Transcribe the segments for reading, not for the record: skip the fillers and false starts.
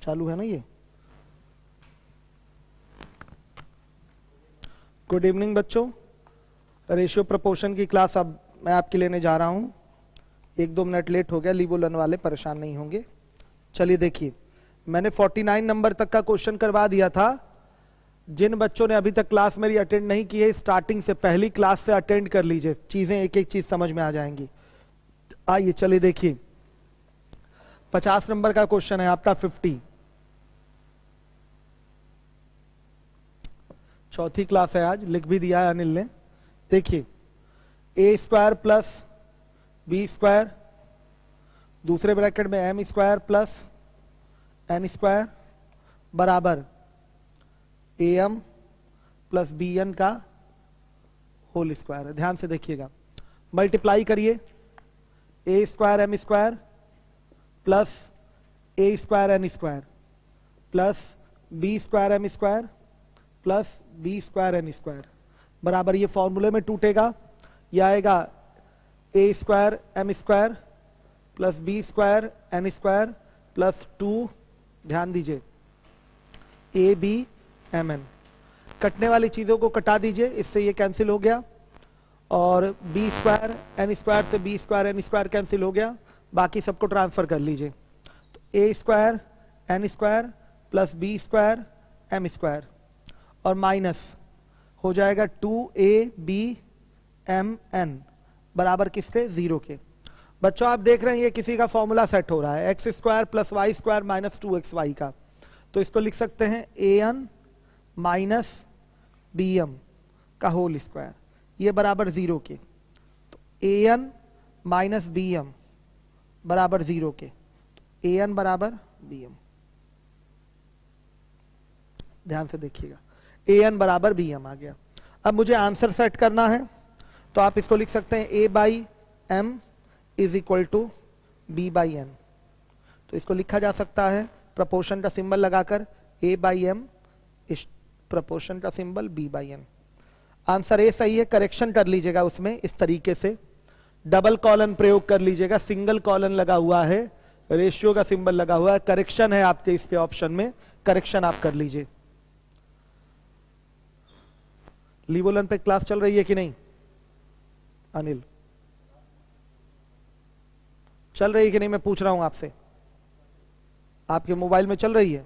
चालू है ना ये? गुड इवनिंग बच्चों, रेशियो प्रोपोर्शन की क्लास अब मैं आपके लेने जा रहा हूं। 1-2 मिनट लेट हो गया, लीव उलन वाले परेशान नहीं होंगे। चलिए देखिए, मैंने 49 नंबर तक का क्वेश्चन करवा दिया था। जिन बच्चों ने अभी तक क्लास मेरी अटेंड नहीं की है, स्टार्टिंग से पहली क्लास से अटेंड कर लीजिए, चीजें एक एक चीज समझ में आ जाएंगी। आइए चलिए देखिए, 50 नंबर का क्वेश्चन है आपका 50। चौथी क्लास है आज, लिख भी दिया है अनिल ने। देखिए, A square plus B square, दूसरे ब्रैकेट में M square plus N square बराबर A M plus B N का होल स्क्वायर है। ध्यान से देखिएगा, मल्टीप्लाई करिए, A square M square plus A square N square plus B square M square plus B square N square बराबर, ये फॉर्मूले में टूटेगा, यह आएगा A square M square plus B square N square plus 2, ध्यान दीजिए, ए बी एम एन। कटने वाली चीजों को कटा दीजिए, इससे ये कैंसिल हो गया, और बी स्क्वायर एन स्क्वायर से B square N square cancel हो गया, बाकी सबको ट्रांसफर कर लीजिए। तो A square N square plus B square M square और माइनस हो जाएगा 2a b m n बराबर किसके? 0 के। बच्चों आप देख रहे हैं ये किसी का फॉर्मूला सेट हो रहा है, x square plus y square minus 2xy का, तो इसको लिख सकते हैं an माइनस bm का होल स्क्वायर, ये बराबर 0 के। तो an माइनस bm बराबर 0 के, तो an बराबर bm। ध्यान से देखिएगा, an बराबर bm आ गया। अब मुझे आंसर सेट करना है, तो आप इसको लिख सकते हैं a by m is equal to b by n। तो इसको लिखा जा सकता है प्रपोर्शन का सिंबल लगाकर, a बाई m इस प्रपोर्शन का symbol b by n। Answer A सही है, करेक्शन कर लीजिएगा उसमें इस तरीके से, डबल कॉलन प्रयोग कर लीजिएगा, सिंगल कॉलन लगा हुआ है, रेशियो का सिंबल लगा हुआ है, करेक्शन है आपके इसके ऑप्शन में, करेक्शन आप कर लीजिए। लीवोलन पे क्लास चल रही है कि नहीं अनिल? चल रही है कि नहीं मैं पूछ रहा हूं आपसे, आपके मोबाइल में चल रही है?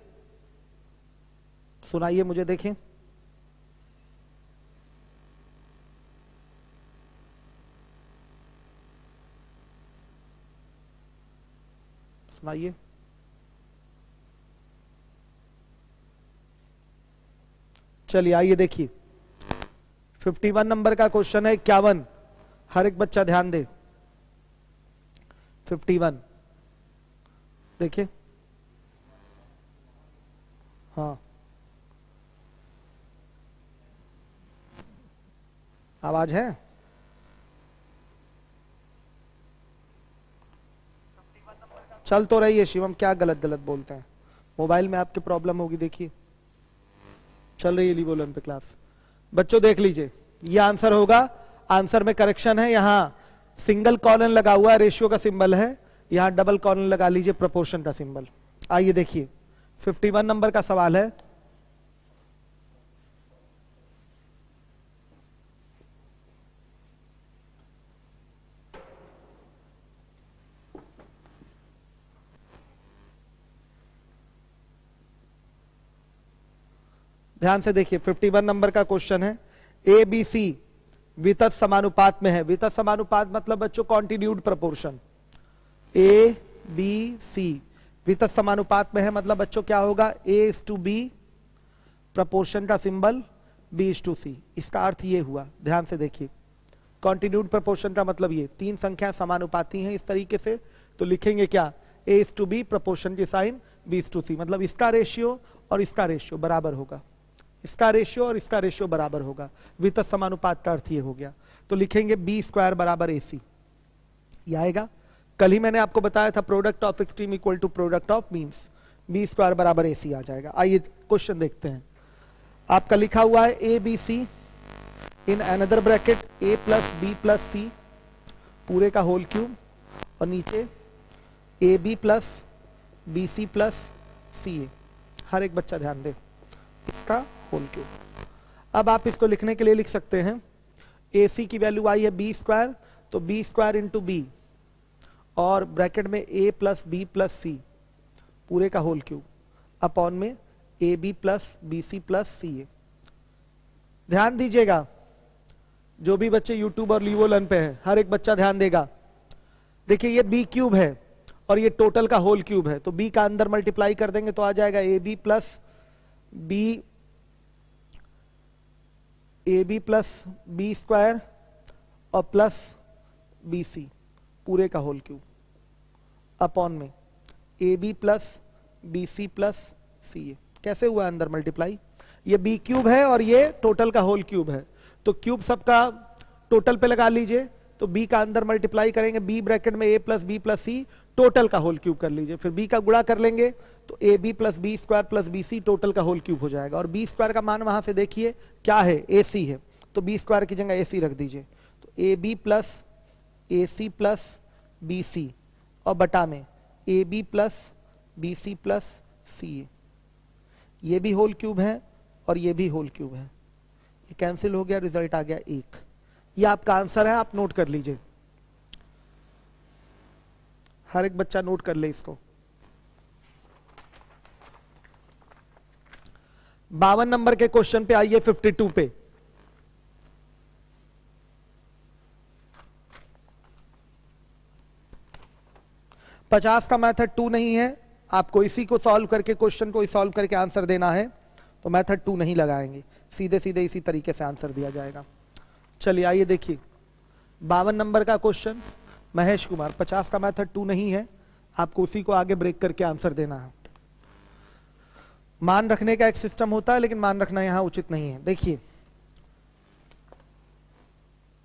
सुनाइए मुझे, देखें। सुनाइए। चलिए आइए देखिए, 51 नंबर का क्वेश्चन है 51, हर एक बच्चा ध्यान दे। 51 देखिए, हाँ आवाज है? चल तो रही है शिवम, क्या गलत गलत बोलते हैं, मोबाइल में आपके प्रॉब्लम होगी। देखिए चल रही है लीवोलन पे क्लास। बच्चों देख लीजिए, ये आंसर होगा, आंसर में करेक्शन है, यहां सिंगल कॉलन लगा हुआ है, रेशियो का सिंबल है, यहां डबल कॉलन लगा लीजिए, प्रोपोर्शन का सिंबल। आइए देखिए, 51 नंबर का सवाल है, ध्यान से देखिए, 51 नंबर का क्वेश्चन है, ए बी सी वितत समानुपात में है। वितत समानुपात मतलब बच्चों continued proportion, A B C वितत समानुपात में है, मतलब बच्चों क्या होगा? A is to B, proportion का symbol B is to C, इसका अर्थ ये हुआ। ध्यान से देखिए, कॉन्टिन्यूड प्रोपोर्शन का मतलब ये, तीन संख्याएं समानुपाती हैं इस तरीके से, तो लिखेंगे क्या? ए इज टू बी, प्रोपोर्शन की साइन बी इज टू सी, मतलब इसका रेशियो और इसका रेशियो बराबर होगा, इसका रेशियो और इसका रेशियो बराबर होगा। वितत समानुपात का अर्थ ये हो गया, तो लिखेंगे बी स्क्वायर बराबर ए सी, ये आएगा। कल ही मैंने आपको बताया था product of extreme equal to product of means, b square बराबर ए सी आ जाएगा। आइए क्वेश्चन देखते हैं, आपका लिखा हुआ है ए B C in another bracket A plus B plus C पूरे का होल क्यूब, और नीचे A B plus B C plus C A. हर एक बच्चा ध्यान दे, इसका होल क्यूब। अब आप इसको लिखने के लिए लिख सकते हैं ए सी की वैल्यू आई है बी स्क्वायर, तो बी स्क्वायर इंटू बी और ब्रैकेट में ए प्लस बी प्लस सी पूरे का होल क्यूब अपॉन में A B plus B C plus C A. ध्यान दीजिएगा, जो भी बच्चे यूट्यूब और लीवोलन पे हैं हर एक बच्चा ध्यान देगा। देखिए ये बी क्यूब है और ये टोटल का होल क्यूब है, तो बी का अंदर मल्टीप्लाई कर देंगे तो आ जाएगा A B plus B square और प्लस बी सी पूरे का होल क्यूब अपॉन में A B plus B C plus C A. कैसे हुआ अंदर मल्टीप्लाई? ये बी क्यूब है और ये टोटल का होल क्यूब है, तो क्यूब सबका टोटल पे लगा लीजिए, तो बी का अंदर मल्टीप्लाई करेंगे, बी ब्रैकेट में ए plus B plus c total का होल क्यूब कर लीजिए, फिर बी का गुणा कर लेंगे तो A B plus B square plus B c total का होल क्यूब हो जाएगा। और बी स्क्वायर का मान वहां से देखिए क्या है, ए सी है, तो बी स्क्वायर की जगह ए सी रख दीजिए, तो A B plus A C plus B C और बटा में A B plus B C plus C A. ये भी होल क्यूब है और ये भी होल क्यूब है, ये कैंसिल हो गया, रिजल्ट आ गया 1। ये आपका आंसर है, आप नोट कर लीजिए, हर एक बच्चा नोट कर ले इसको। 52 नंबर के क्वेश्चन पे आइए 52 पे। पचास का मेथड 2 नहीं है, आपको इसी को सॉल्व करके क्वेश्चन को सॉल्व करके आंसर देना है, तो मेथड 2 नहीं लगाएंगे, सीधे सीधे इसी तरीके से आंसर दिया जाएगा। चलिए आइए देखिए 52 नंबर का क्वेश्चन, महेश कुमार। 50 का मेथड 2 नहीं है, आपको उसी को आगे ब्रेक करके आंसर देना है। मान रखने का एक सिस्टम होता है, लेकिन मान रखना यहां उचित नहीं है। देखिए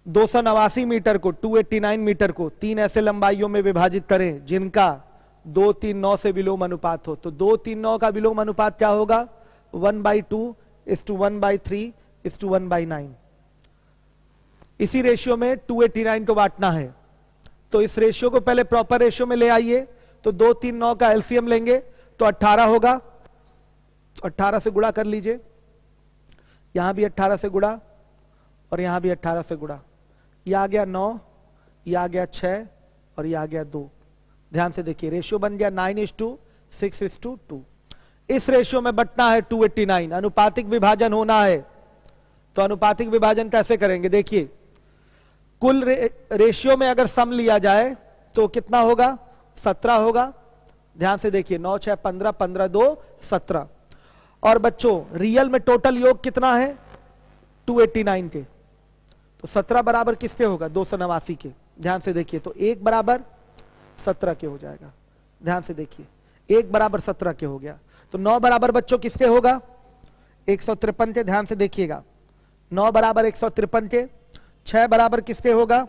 289 मीटर को 289 मीटर को 3 ऐसे लंबाइयों में विभाजित करें जिनका 239 से विलोम अनुपात हो, तो 239 का विलोम अनुपात क्या होगा? 1/2 = 1/3 = 1/9। इसी रेशियो में 289 को बांटना है, तो इस रेशियो को पहले प्रॉपर रेशियो में ले आइए, तो 239 का एलसीएम लेंगे तो 18 होगा, 18 से गुणा कर लीजिए, यहां भी 18 से गुणा और यहां भी 18 से गुणा, यह आ गया 9, यह आ गया 6 और यह आ गया 2। ध्यान से देखिए रेशियो बन गया 9:6:2। इस रेशियो में बंटना है 289, अनुपातिक विभाजन होना है, तो अनुपातिक विभाजन कैसे करेंगे? देखिए कुल रेशियो में अगर सम लिया जाए तो कितना होगा? 17 होगा। ध्यान से देखिए 9 6 15, 15 2 17। और बच्चों रियल में टोटल योग कितना है? 289 के, तो 17 बराबर किसके होगा? 289 के। ध्यान से देखिए, तो 1 बराबर 17 के हो जाएगा। ध्यान से देखिए 1 बराबर 17 के हो गया, तो 9 बराबर बच्चों किसके होगा? 153 के। ध्यान से देखिएगा 9 बराबर 153 के, 6 बराबर किसके होगा?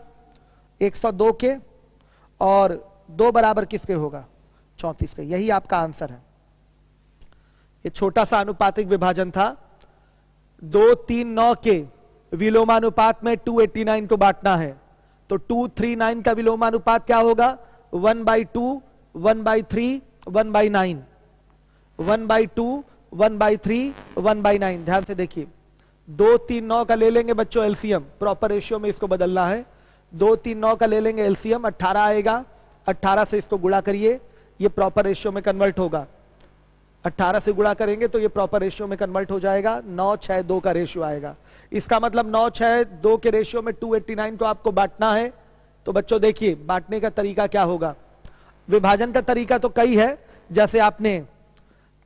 102 के, और 2 बराबर किसके होगा? 34 के। यही आपका आंसर है। ये छोटा सा अनुपातिक विभाजन था। 239 के विलोमानुपात में 289 को बांटना है, तो 239 का विलोमानुपात क्या होगा? 1/2 1/3 1/9, 1/2 1/3 1/9। ध्यान से देखिए 239 का ले लेंगे बच्चों एलसीएम, प्रॉपर रेशियो में इसको बदलना है। 239 का ले लेंगे एलसीएम, 18 आएगा, 18 से इसको गुणा करिए, ये प्रॉपर रेशियो में कन्वर्ट होगा। 18 से गुणा करेंगे तो ये प्रॉपर रेशियो में कन्वर्ट हो जाएगा, 9 6 2 का रेशियो आएगा। इसका मतलब 9 6 2 के रेशियो में 289 को आपको बांटना है। तो बच्चों देखिए बांटने का तरीका क्या होगा? विभाजन का तरीका तो कई है, जैसे आपने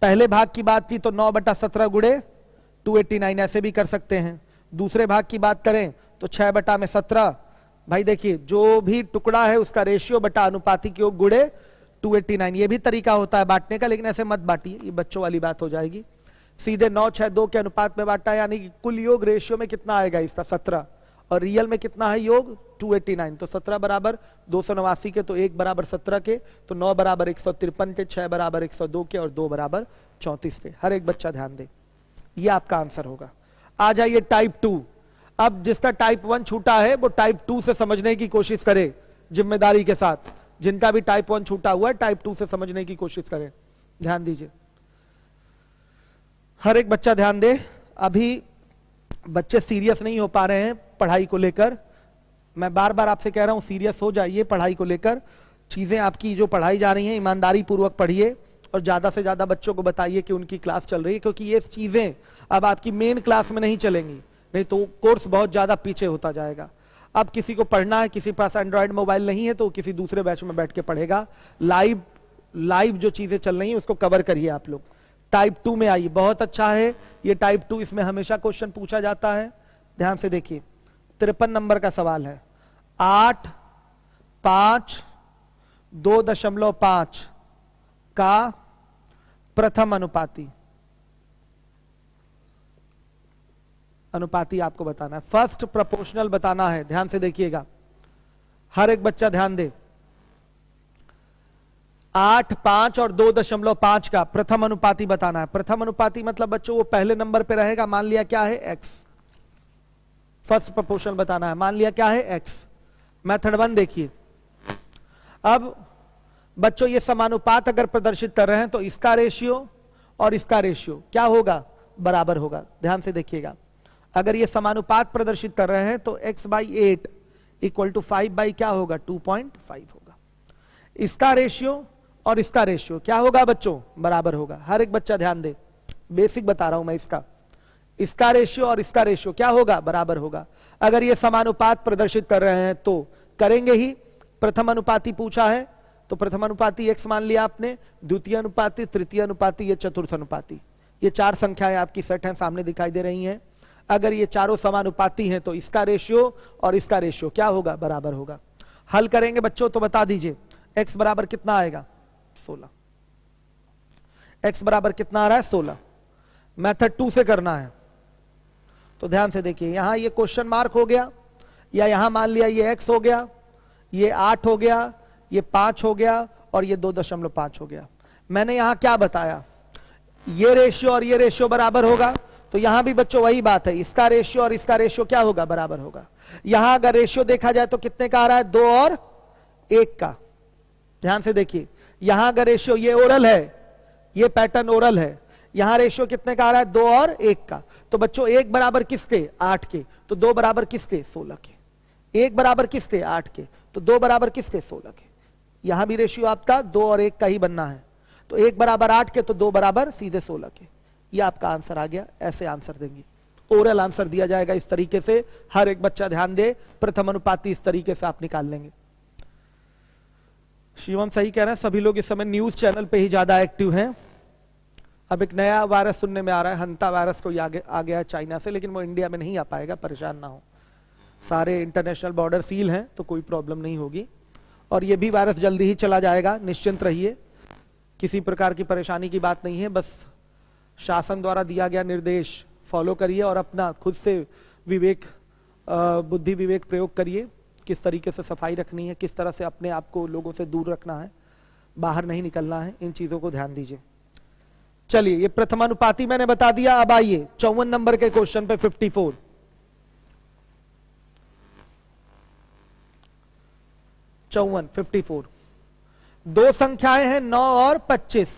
पहले भाग की बात की तो 9/17 गुणे 289 ऐसे भी कर सकते हैं। दूसरे भाग की बात करें तो 6/17। भाई देखिए जो भी टुकड़ा है उसका रेशियो बटा अनुपातिक योग गुणे 289, ये भी तरीका होता है बांटने का, लेकिन ऐसे मत बांटिए, ये बच्चों वाली बात हो जाएगी। सीधे 9 6 2 के अनुपात में बांटा, यानी कि कुल योग रेशियो में कितना आएगा इसका? 17, और रियल में कितना है योग? 289। तो 17 बराबर 289 के, तो 1 बराबर 17 के, तो 9 बराबर 153 के, 6 बराबर 102 के और 2 बराबर 34 के। हर एक बच्चा ध्यान दे, ये आपका आंसर होगा। आ जाइए टाइप 2। अब जिसका टाइप 1 छूटा है वो टाइप 2 से समझने की कोशिश करे जिम्मेदारी के साथ। जिनका भी टाइप 1 छूटा हुआ है टाइप 2 से समझने की कोशिश करें। ध्यान दीजिए हर एक बच्चा ध्यान दे, अभी बच्चे सीरियस नहीं हो पा रहे हैं पढ़ाई को लेकर। मैं बार बार आपसे कह रहा हूं सीरियस हो जाइए पढ़ाई को लेकर। चीजें आपकी जो पढ़ाई जा रही हैं ईमानदारी पूर्वक पढ़िए और ज्यादा से ज्यादा बच्चों को बताइए कि उनकी क्लास चल रही है, क्योंकि ये चीजें अब आपकी मेन क्लास में नहीं चलेंगी, नहीं तो कोर्स बहुत ज्यादा पीछे होता जाएगा। अब किसी को पढ़ना है, किसी पास एंड्रॉयड मोबाइल नहीं है तो किसी दूसरे बैच में बैठ के पढ़ेगा। लाइव जो चीजें चल रही हैं उसको कवर करिए आप लोग। टाइप 2 में आइए, बहुत अच्छा है ये टाइप 2, इसमें हमेशा क्वेश्चन पूछा जाता है। ध्यान से देखिए, 53 नंबर का सवाल है। 8, 5, 2.5 का प्रथम अनुपाती आपको बताना है। फर्स्ट प्रोपोर्शनल बताना है। ध्यान से देखिएगा, हर एक बच्चा ध्यान दे। 8, 5 और 2.5 का प्रथम अनुपाती बताना है। प्रथम अनुपाती मतलब बच्चों वो पहले नंबर पे रहेगा। मान लिया क्या है, x। फर्स्ट प्रोपोर्शनल बताना है, मान लिया क्या है, x। मेथड 1 देखिए। अब बच्चों ये समानुपात अगर प्रदर्शित कर रहे हैं तो इसका रेशियो और इसका रेशियो क्या होगा, बराबर होगा। ध्यान से देखिएगा, अगर ये समानुपात प्रदर्शित कर रहे हैं तो x/8 इक्वल टू 5 क्या होगा, 2.5 होगा। इसका रेशियो और इसका रेशियो क्या होगा बच्चों, बराबर होगा। हर एक बच्चा ध्यान दे, बेसिक बता रहा हूं मैं। इसका रेशियो और इसका रेशियो क्या होगा, बराबर होगा। अगर ये समानुपात प्रदर्शित कर रहे हैं तो करेंगे ही। प्रथम अनुपाती पूछा है तो प्रथम अनुपाती x मान लिया आपने, द्वितीय अनुपाती, तृतीय अनुपाती, ये चतुर्थ अनुपाती। ये 4 संख्याएं आपकी सेट हैं, सामने दिखाई दे रही हैं। अगर ये चारों समानुपाती हैं तो इसका रेशियो और इसका रेशियो क्या होगा, बराबर होगा। हल करेंगे बच्चों तो बता दीजिए, x बराबर कितना आएगा, 16। x बराबर कितना आ रहा है, 16। मेथड 2 से करना है तो ध्यान से देखिए, यहां ये क्वेश्चन मार्क हो गया, या यहां मान लिया ये x हो गया, ये 8 हो गया, ये 5 हो गया और ये 2.5 हो गया। मैंने यहां क्या बताया, ये रेशियो और ये रेशियो बराबर होगा। तो यहां भी बच्चों वही बात है, इसका रेशियो और इसका रेशियो क्या होगा, बराबर होगा। यहां अगर रेशियो देखा जाए तो कितने का आ रहा है, 2 और 1 का। ध्यान से देखिए, यहां अगर रेशियो, ये ओरल है, ये पैटर्न ओरल है, यहां रेशियो कितने का आ रहा है, 2 और 1 का। तो बच्चों 1 बराबर किसके, 8 के, तो 2 बराबर किसके, 16 के। 1 बराबर किसके, 8 के, तो 2 बराबर किसके, 16 के। यहां भी रेशियो आपका 2 और 1 का ही बनना है। तो 1 बराबर 8 के तो 2 बराबर सीधे 16 के। ये आपका आंसर आ गया। ऐसे आंसर देंगे, ओरल आंसर दिया जाएगा इस तरीके से। हर एक बच्चा ध्यान दे, प्रथम अनुपाती इस तरीके से आप निकाल लेंगे। शिवम सही कह रहे हैं, सभी लोग इस समय न्यूज चैनल पे ही ज्यादा एक्टिव हैं। अब एक नया वायरस सुनने में आ रहा है, हंता वायरस कोई आ गया है चाइना से, लेकिन वो इंडिया में नहीं आ पाएगा, परेशान ना हो। सारे इंटरनेशनल बॉर्डर सील हैं तो कोई प्रॉब्लम नहीं होगी। और ये भी वायरस जल्दी ही चला जाएगा, निश्चिंत रहिए, किसी प्रकार की परेशानी की बात नहीं है। बस शासन द्वारा दिया गया निर्देश फॉलो करिए और अपना खुद से विवेक, बुद्धि विवेक प्रयोग करिए। किस तरीके से सफाई रखनी है, किस तरह से अपने आप को लोगों से दूर रखना है, बाहर नहीं निकलना है, इन चीजों को ध्यान दीजिए। चलिए, ये प्रथमानुपाती मैंने बता दिया। अब आइए 54 नंबर के क्वेश्चन पे, 54। चौवन 54 दो संख्याएं हैं 9 और 25,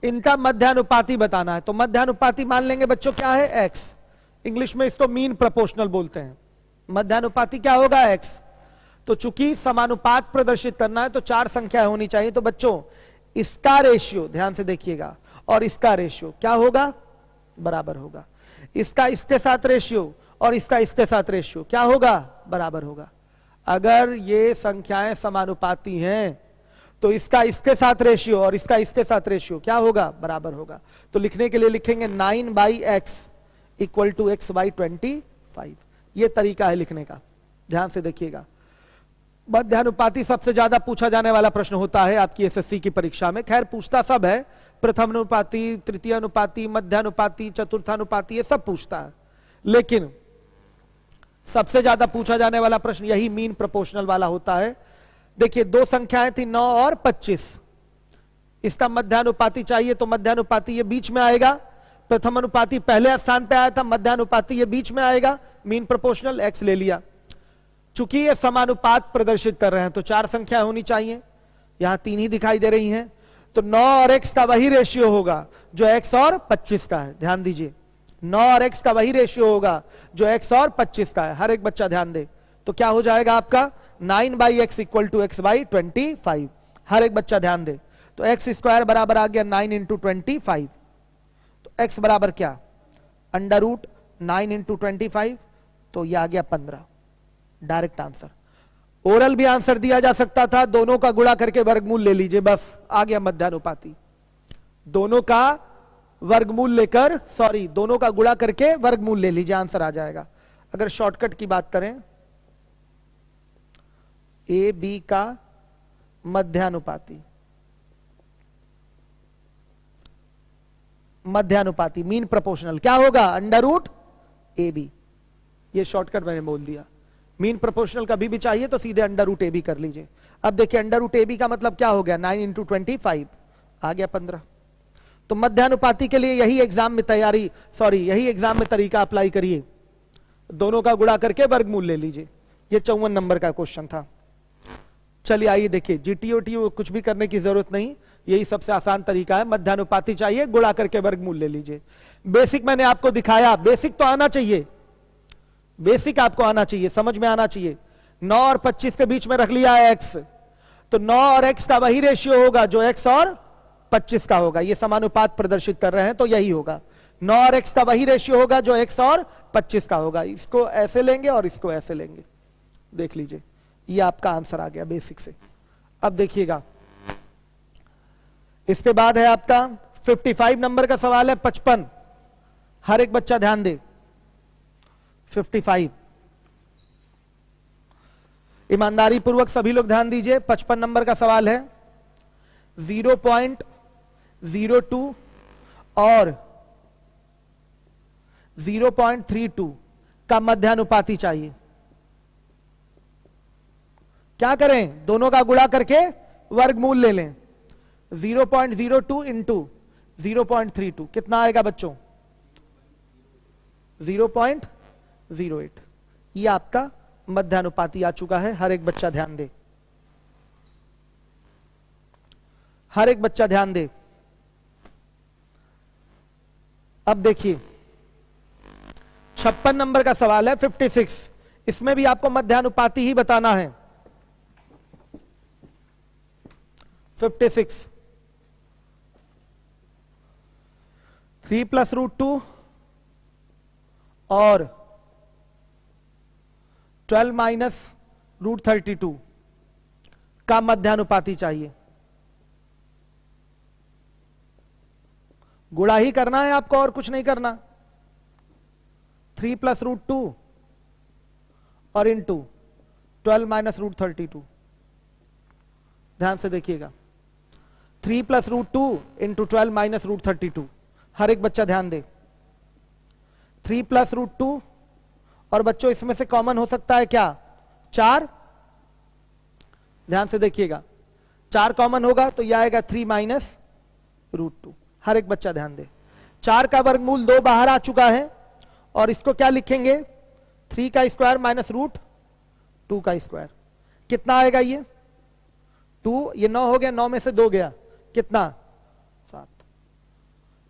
इनका मध्यानुपाती बताना है। तो मध्यानुपाती मान लेंगे बच्चों क्या है, x। इंग्लिश में इसको मीन प्रोपोर्शनल बोलते हैं। मध्यानुपाती क्या होगा, x। तो चूंकि समानुपात प्रदर्शित करना है तो 4 संख्याएं होनी चाहिए। तो बच्चों इसका रेशियो ध्यान से देखिएगा और इसका रेशियो क्या होगा, बराबर होगा। इसका इसके साथ रेशियो और इसका इसके साथ रेशियो क्या होगा, बराबर होगा। अगर ये संख्याएं समानुपाती हैं तो इसका इसके साथ रेशियो और इसका इसके साथ रेशियो क्या होगा, बराबर होगा। तो लिखने के लिए लिखेंगे 9/x इक्वल टू x/25। ये तरीका है लिखने का, ध्यान से देखिएगा। मध्यानुपाती सबसे ज्यादा पूछा जाने वाला प्रश्न होता है आपकी एसएससी की परीक्षा में। खैर पूछता सब है, प्रथम अनुपाती, तृतीय अनुपाती, मध्यानुपाती, चतुर्थानुपाती, ये सब पूछता है, लेकिन सबसे ज्यादा पूछा जाने वाला प्रश्न यही मीन प्रोपोर्शनल वाला होता है। देखिए 2 संख्याएं थी 9 और 25, इसका मध्यानुपाती चाहिए तो मध्यानुपाती ये बीच में आएगा। प्रथम अनुपाती पहले स्थान पे आया था, मध्यानुपाती ये बीच में आएगा। मीन प्रोपोर्शनल x ले लिया। चूंकि ये समानुपात प्रदर्शित कर रहे हैं तो 4 संख्याएं होनी चाहिए, यहां 3 ही दिखाई दे रही हैं। तो 9 और x का वही रेशियो होगा जो x और 25 का है। ध्यान दीजिए, 9 और x का वही रेशियो होगा जो x और 25 का है। हर एक बच्चा ध्यान दे। तो क्या हो जाएगा आपका 9/x इक्वल टू x/25। हर एक बच्चा ध्यान दे। तो x स्क्वायर बराबर आ गया 9 इंटू 25। तो x बराबर क्या, अंडर रूट 9 इंटू 25, तो यह आ गया 15। Direct answer. ओरल भी आंसर दिया जा सकता था, दोनों का गुणा करके वर्गमूल ले लीजिए, बस आ गया मध्यानुपाती। दोनों का वर्गमूल लेकर, सॉरी, दोनों का गुणा करके वर्गमूल ले लीजिए, आंसर आ जाएगा। अगर शॉर्टकट की बात करें, ए बी का मध्यानुपाती, मध्यानुपाती मीन प्रोपोर्शनल क्या होगा, अंडर रूट ए बी। ये शॉर्टकट मैंने बोल दिया। मीन प्रोपोर्शनल कभी भी चाहिए तो सीधे अंडर रूट ए बी कर लीजिए। अब देखिए अंडर रूट ए बी का मतलब क्या हो गया, 9 इंटू 25 आ गया 15। तो मध्यानुपाती के लिए यही एग्जाम में तैयारी, सॉरी यही एग्जाम में तरीका अप्लाई करिए, दोनों का गुणा करके वर्गमूल ले लीजिए। ये 54 नंबर का क्वेश्चन था। चलिए आइए देखिए, जीटीओ टीओ कुछ भी करने की जरूरत नहीं, यही सबसे आसान तरीका है। मध्यानुपाती चाहिए, गुणा करके वर्गमूल ले लीजिए। बेसिक मैंने आपको दिखाया, बेसिक तो आना चाहिए, बेसिक आपको आना चाहिए, समझ में आना चाहिए। 9 और 25 के बीच में रख लिया है x, तो 9 और x का वही रेशियो होगा जो x और 25 का होगा। ये समानुपात प्रदर्शित कर रहे हैं तो यही होगा। 9 और x का वही रेशियो होगा जो x और 25 का होगा। इसको ऐसे लेंगे और इसको ऐसे लेंगे, देख लीजिए ये आपका आंसर आ गया बेसिक से। अब देखिएगा, इसके बाद है आपका 55 नंबर का सवाल है 55। हर एक बच्चा ध्यान दे। 55, ईमानदारी पूर्वक सभी लोग ध्यान दीजिए। 55 नंबर का सवाल है 0.02 और 0.32 का मध्यानुपाती चाहिए। क्या करें, दोनों का गुणा करके वर्गमूल ले लें। 0.02 इंटू 0.32 कितना आएगा बच्चों, 0.08। ये आपका मध्यानुपाती आ चुका है। हर एक बच्चा ध्यान दे, हर एक बच्चा ध्यान दे। अब देखिए 56 नंबर का सवाल है 56। इसमें भी आपको मध्यानुपाती ही बताना है। 56, 3 + √2 और 12 - √32 का मध्यानुपाती चाहिए। गुणा ही करना है आपको और कुछ नहीं करना। 3 + √2 और इंटू 12 - √32। ध्यान से देखिएगा, 3 + √2 इंटू 12 - √32। हर एक बच्चा ध्यान दे। 3 + √2 और बच्चों इसमें से कॉमन हो सकता है क्या, 4। ध्यान से देखिएगा, 4 कॉमन होगा तो यह आएगा 3 - √2। हर एक बच्चा ध्यान दे। 4 का वर्गमूल 2 बाहर आ चुका है और इसको क्या लिखेंगे, 3 का स्क्वायर माइनस √2 का स्क्वायर। कितना आएगा ये 2, ये 9 हो गया, 9 में से 2 गया, कितना 7।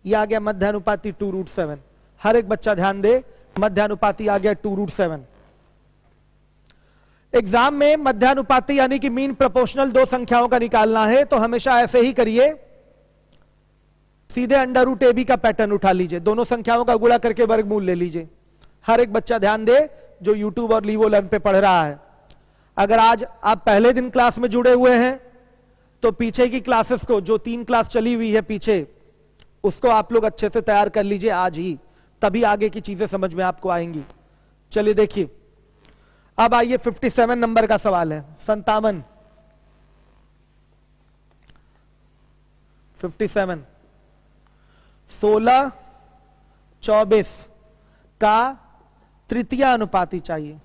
ये आ गया मध्यानुपाती 2√7। हर एक बच्चा ध्यान दे, मध्यानुपाती आ गया 2√7। एग्जाम में मध्यानुपाती यानी कि मीन प्रोपोर्शनल दो संख्याओं का निकालना है तो हमेशा ऐसे ही करिए, सीधे अंडर रूट ए बी का पैटर्न उठा लीजिए, दोनों संख्याओं का गुणा करके वर्गमूल ले लीजिए। हर एक बच्चा ध्यान दे जो यूट्यूब और लीवो लर्न पे पढ़ रहा है। अगर आज आप पहले दिन क्लास में जुड़े हुए हैं तो पीछे की क्लासेस को, जो 3 क्लास चली हुई है पीछे, उसको आप लोग अच्छे से तैयार कर लीजिए आज ही, तभी आगे की चीजें समझ में आपको आएंगी। चलिए देखिए, अब आइए 57 नंबर का सवाल है 57। 57, 16, 24 का तृतीय अनुपाती चाहिए,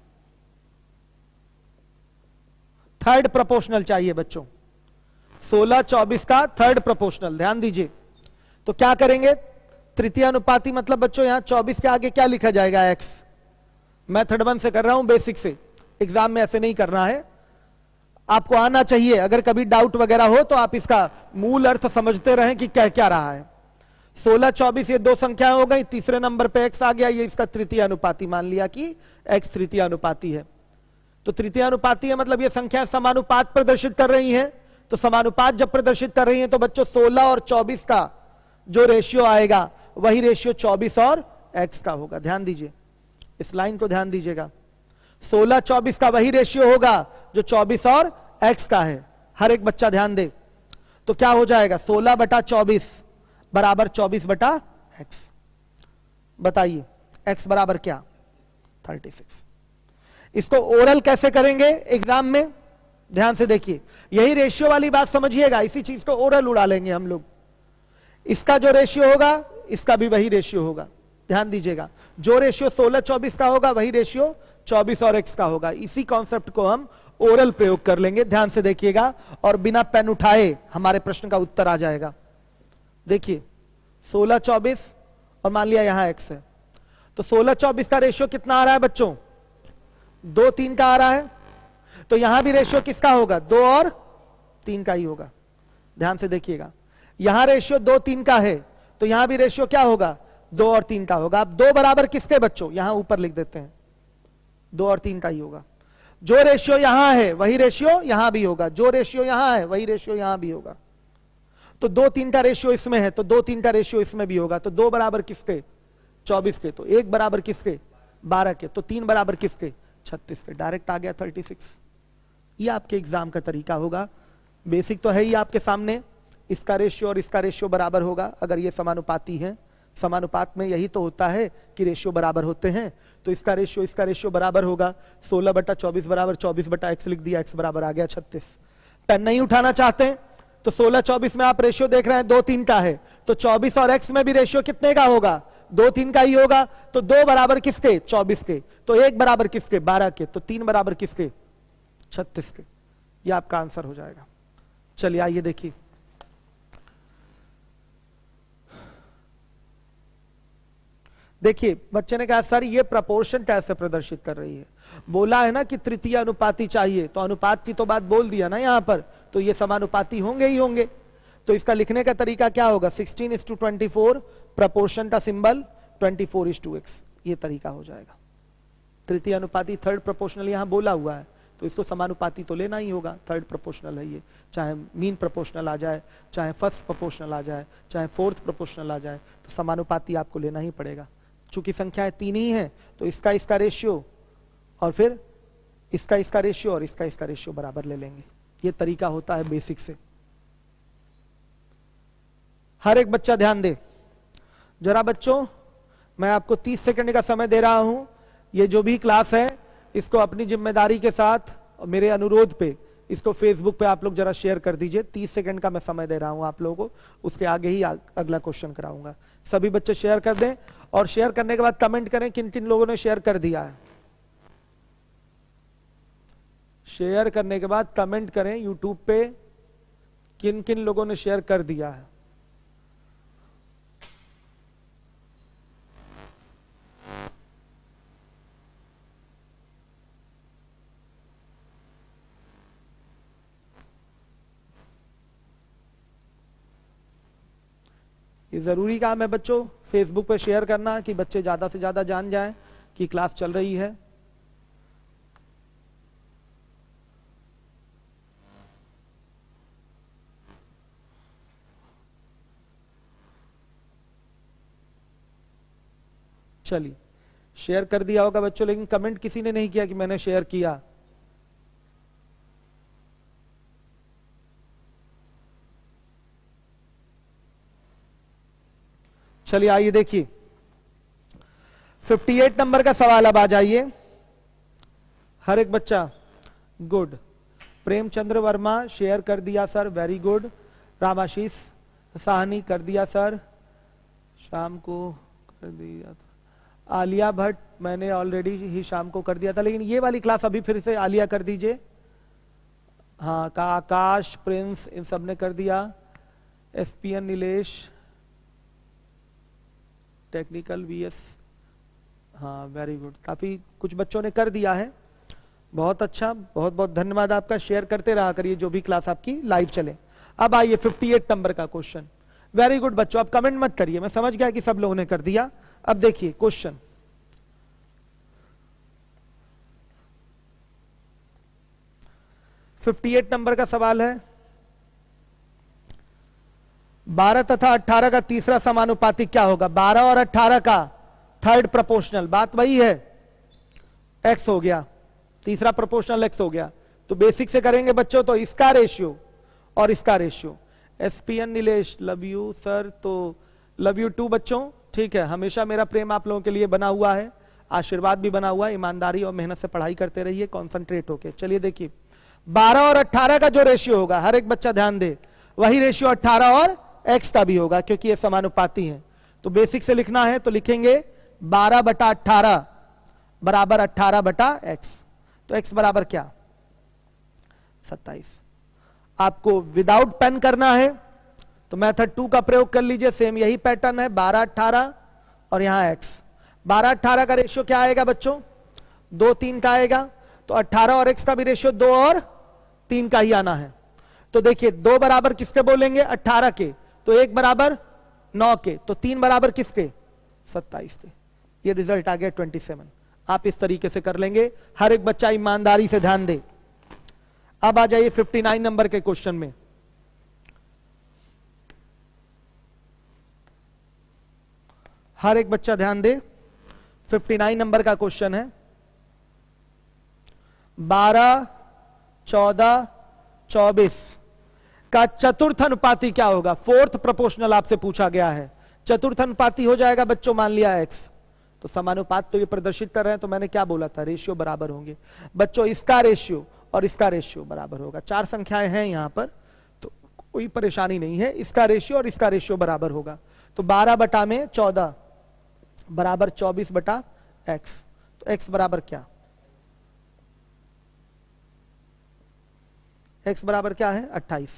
थर्ड प्रोपोर्शनल चाहिए बच्चों। 16, 24 का थर्ड प्रोपोर्शनल, ध्यान दीजिए। तो क्या करेंगे, तृतीय अनुपाती मतलब बच्चों यहां 24 के आगे क्या लिखा जाएगा, x। मेथड 1 से कर रहा हूं, बेसिक से, एग्जाम में ऐसे नहीं करना है। आपको आना चाहिए, अगर कभी डाउट वगैरह हो तो आप इसका मूल अर्थ समझते रहें कि कह क्या रहा है। 16 24 ये दो संख्या हो गई, तीसरे नंबर पे x आ गया, ये इसका तृतीय अनुपाती मान लिया कि x तृतीय अनुपाती है। तो तृतीय अनुपाती है मतलब ये संख्या समानुपात प्रदर्शित कर रही है। तो समानुपात जब प्रदर्शित कर रही है तो बच्चों 16 और 24 का जो रेशियो आएगा वही रेशियो 24 और x का होगा। ध्यान दीजिए, इस लाइन को ध्यान दीजिएगा। 16 24 का वही रेशियो होगा जो 24 और x का है। हर एक बच्चा ध्यान दे। तो क्या हो जाएगा, 16 बटा 24 बराबर 24 बटा x। बताइए x बराबर क्या, 36। इसको ओरल कैसे करेंगे एग्जाम में, ध्यान से देखिए। यही रेशियो वाली बात समझिएगा, इसी चीज को ओरल उड़ा लेंगे हम लोग। इसका जो रेशियो होगा इसका भी वही रेशियो होगा। ध्यान दीजिएगा, जो रेशियो 16 24 का होगा वही रेशियो 24 और x का होगा। इसी कॉन्सेप्ट को हम ओरल प्रयोग कर लेंगे। ध्यान से देखिएगा और बिना पेन उठाए हमारे प्रश्न का उत्तर आ जाएगा। देखिए 16 24 और मान लिया यहां x है, तो 16 24 का रेशियो कितना आ रहा है बच्चों, 2 3 का आ रहा है। तो यहां भी रेशियो किसका होगा, 2 और 3 का ही होगा। ध्यान से देखिएगा, यहां रेशियो 2 3 का है तो यहां भी रेशियो क्या होगा, 2 और 3 का होगा। अब 2 बराबर किसके बच्चों, यहां ऊपर लिख देते हैं, 2 और 3 का ही होगा। जो रेशियो यहां है वही रेशियो यहां भी होगा, जो रेशियो यहां है वही रेशियो यहां भी होगा। तो 2 3 का रेशियो इसमें है तो 2 3 का रेशियो इसमें भी होगा। तो 2 बराबर किसके, 24 के। तो 1 बराबर किसके, 12 के। तो 3 बराबर किसके, 36 के। डायरेक्ट आ गया 36। ये आपके एग्जाम का तरीका होगा। बेसिक तो है ही आपके सामने, इसका रेशियो और इसका रेशियो बराबर होगा अगर ये समानुपाती है। समानुपात में यही तो होता है कि रेशियो बराबर होते हैं। तो इसका रेशियो बराबर होगा। 16 बटा 24 बराबर 24 बटा x लिख दिया, x बराबर आ गया 36। पेन नहीं उठाना चाहते हैं तो 16 24 में आप रेशियो देख रहे हैं 2 3 का है, तो 24 और x में भी रेशियो कितने का होगा, 2 3 का ही होगा। तो 2 बराबर किसके, 24 के। तो 1 बराबर किसके, 12 के। तो 3 बराबर किसके, 36 के। ये आपका आंसर हो जाएगा। चलिए आइए देखिए, देखिए बच्चे ने कहा सर ये प्रपोर्शन कैसे प्रदर्शित कर रही है। बोला है ना कि तृतीय अनुपाती चाहिए, तो अनुपात की तो बात बोल दिया ना यहां पर, तो ये समानुपाती होंगे ही होंगे। तो इसका लिखने का तरीका क्या होगा, 16:24, प्रपोर्शन का सिंबल 24:x, ये तरीका हो जाएगा। तृतीय अनुपाती थर्ड प्रोपोर्शनल यहां बोला हुआ है तो इसको समानुपाती तो लेना ही होगा। थर्ड प्रोपोर्शनल है ये, चाहे मीन प्रोपोर्शनल आ जाए, चाहे फर्स्ट प्रोपोर्शनल आ जाए, चाहे फोर्थ प्रोपोर्शनल आ जाए, तो समानुपाती आपको लेना ही पड़ेगा। चूंकि संख्याएं 3 ही है तो इसका रेशियो और फिर इसका रेशियो और इसका रेशियो बराबर ले लेंगे। ये तरीका होता है बेसिक से। हर एक बच्चा ध्यान दे जरा। बच्चों मैं आपको 30 सेकंड का समय दे रहा हूं। ये जो भी क्लास है इसको अपनी जिम्मेदारी के साथ और मेरे अनुरोध पे इसको फेसबुक पे आप लोग जरा शेयर कर दीजिए। 30 सेकंड का मैं समय दे रहा हूं आप लोगों को, उसके आगे ही अगला क्वेश्चन कराऊंगा। सभी बच्चे शेयर कर दें और शेयर करने के बाद कमेंट करें किन किन लोगों ने शेयर कर दिया है। शेयर करने के बाद कमेंट करें यूट्यूब पे किन किन लोगों ने शेयर कर दिया है। ये जरूरी काम है बच्चों, फेसबुक पे शेयर करना कि बच्चे ज्यादा से ज्यादा जान जाएं कि क्लास चल रही है। चलिए शेयर कर दिया होगा बच्चों, लेकिन कमेंट किसी ने नहीं किया कि मैंने शेयर किया। चलिए आइए देखिए 58 नंबर का सवाल। अब आ जाइए हर एक बच्चा। गुड, प्रेमचंद्र वर्मा शेयर कर दिया sir, very good. Ramashish Sahni कर दिया सर, शाम को कर दिया था। आलिया भट्ट मैंने ऑलरेडी ही शाम को कर दिया था, लेकिन ये वाली क्लास अभी फिर से आलिया कर दीजिए। हाँ का आकाश, प्रिंस, इन सब ने कर दिया। एसपीएन नीलेश, टेक्निकल वीएस, हाँ वेरी गुड। काफी कुछ बच्चों ने कर दिया है। बहुत अच्छा, बहुत बहुत धन्यवाद आपका। शेयर करते रहा करिए जो भी क्लास आपकी लाइव चले। अब आइए 58 नंबर का क्वेश्चन। वेरी गुड बच्चों, अब कमेंट मत करिए, मैं समझ गया कि सब लोगों ने कर दिया। अब देखिए क्वेश्चन 58 नंबर का सवाल है, 12 तथा 18 का तीसरा समानुपातिक क्या होगा? 12 और 18 का थर्ड प्रोपोर्शनल, बात वही है, x हो गया, तीसरा प्रोपोर्शनल x हो गया। तो बेसिक से करेंगे बच्चों, तो इसका रेशियो और इसका ratio. ESPN Nilesh, love you sir, तो लव यू टू बच्चों, ठीक है। हमेशा मेरा प्रेम आप लोगों के लिए बना हुआ है, आशीर्वाद भी बना हुआ है। ईमानदारी और मेहनत से पढ़ाई करते रहिए, कॉन्सेंट्रेट होके। चलिए देखिए 12 और 18 का जो रेशियो होगा, हर एक बच्चा ध्यान दे, वही रेशियो 18 और x का भी होगा, क्योंकि ये समानुपाती है। तो बेसिक से लिखना है तो लिखेंगे 12 बटा 18 बराबर 18 बटा x। तो x बराबर क्या? 27। आपको विदाउट पेन करना है तो मेथड 2 का प्रयोग कर लीजिए, सेम यही पैटर्न है, 12 18 और यहां x। 12 18 का रेशियो क्या आएगा बच्चों? 2 3 का आएगा। तो 18 और x का भी रेशियो 2 और 3 का ही आना है। तो देखिए 2 बराबर किसके बोलेंगे? 18 के। तो 1 बराबर 9 के। तो 3 बराबर किसके? 27 के। ये रिजल्ट आ गया 27। आप इस तरीके से कर लेंगे, हर एक बच्चा ईमानदारी से ध्यान दे। अब आ जाइए 59 नंबर के क्वेश्चन में। हर एक बच्चा ध्यान दे, 59 नंबर का क्वेश्चन है, 12 14 24 का चतुर्थ अनुपाती क्या होगा? फोर्थ प्रोपोर्शनल आपसे पूछा गया है। चतुर्थ अनुपाती हो जाएगा बच्चों, मान लिया x। तो समानुपात तो ये प्रदर्शित कर रहे हैं, तो मैंने क्या बोला था? रेशियो बराबर होंगे बच्चों, इसका रेशियो और इसका रेशियो बराबर होगा। 4 संख्याएं हैं यहां पर, तो कोई परेशानी नहीं है, इसका रेशियो और इसका रेशियो बराबर होगा। तो 12 बटा में 14 बराबर 24 बटा x। तो x बराबर क्या? x बराबर क्या है? 28।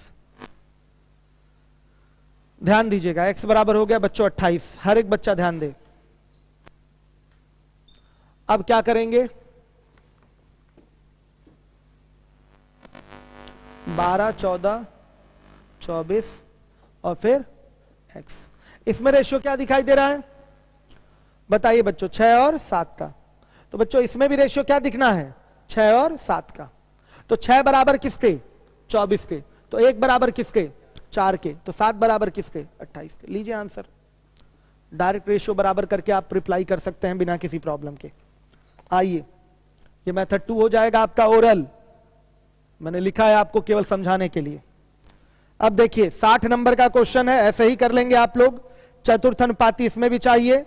ध्यान दीजिएगा, x बराबर हो गया बच्चों 28। हर एक बच्चा ध्यान दे। अब क्या करेंगे? 12 14 24 और फिर x। इसमें रेशियो क्या दिखाई दे रहा है बताइए बच्चों? 6 और 7 का। तो बच्चों इसमें भी रेशियो क्या दिखना है? 6 और 7 का। तो 6 बराबर किसके? 24 के। तो 1 बराबर किसके? 4 के। तो 7 बराबर किसके? 28 के। लीजिए आंसर। डायरेक्ट रेशियो बराबर करके आप रिप्लाई कर सकते हैं बिना किसी प्रॉब्लम के। आइए, ये मेथड 2 हो जाएगा आपका ओरल, मैंने लिखा है आपको केवल समझाने के लिए। अब देखिए 60 नंबर का क्वेश्चन है, ऐसे ही कर लेंगे आप लोग। चतुर्थ अनुपाती इसमें भी चाहिए।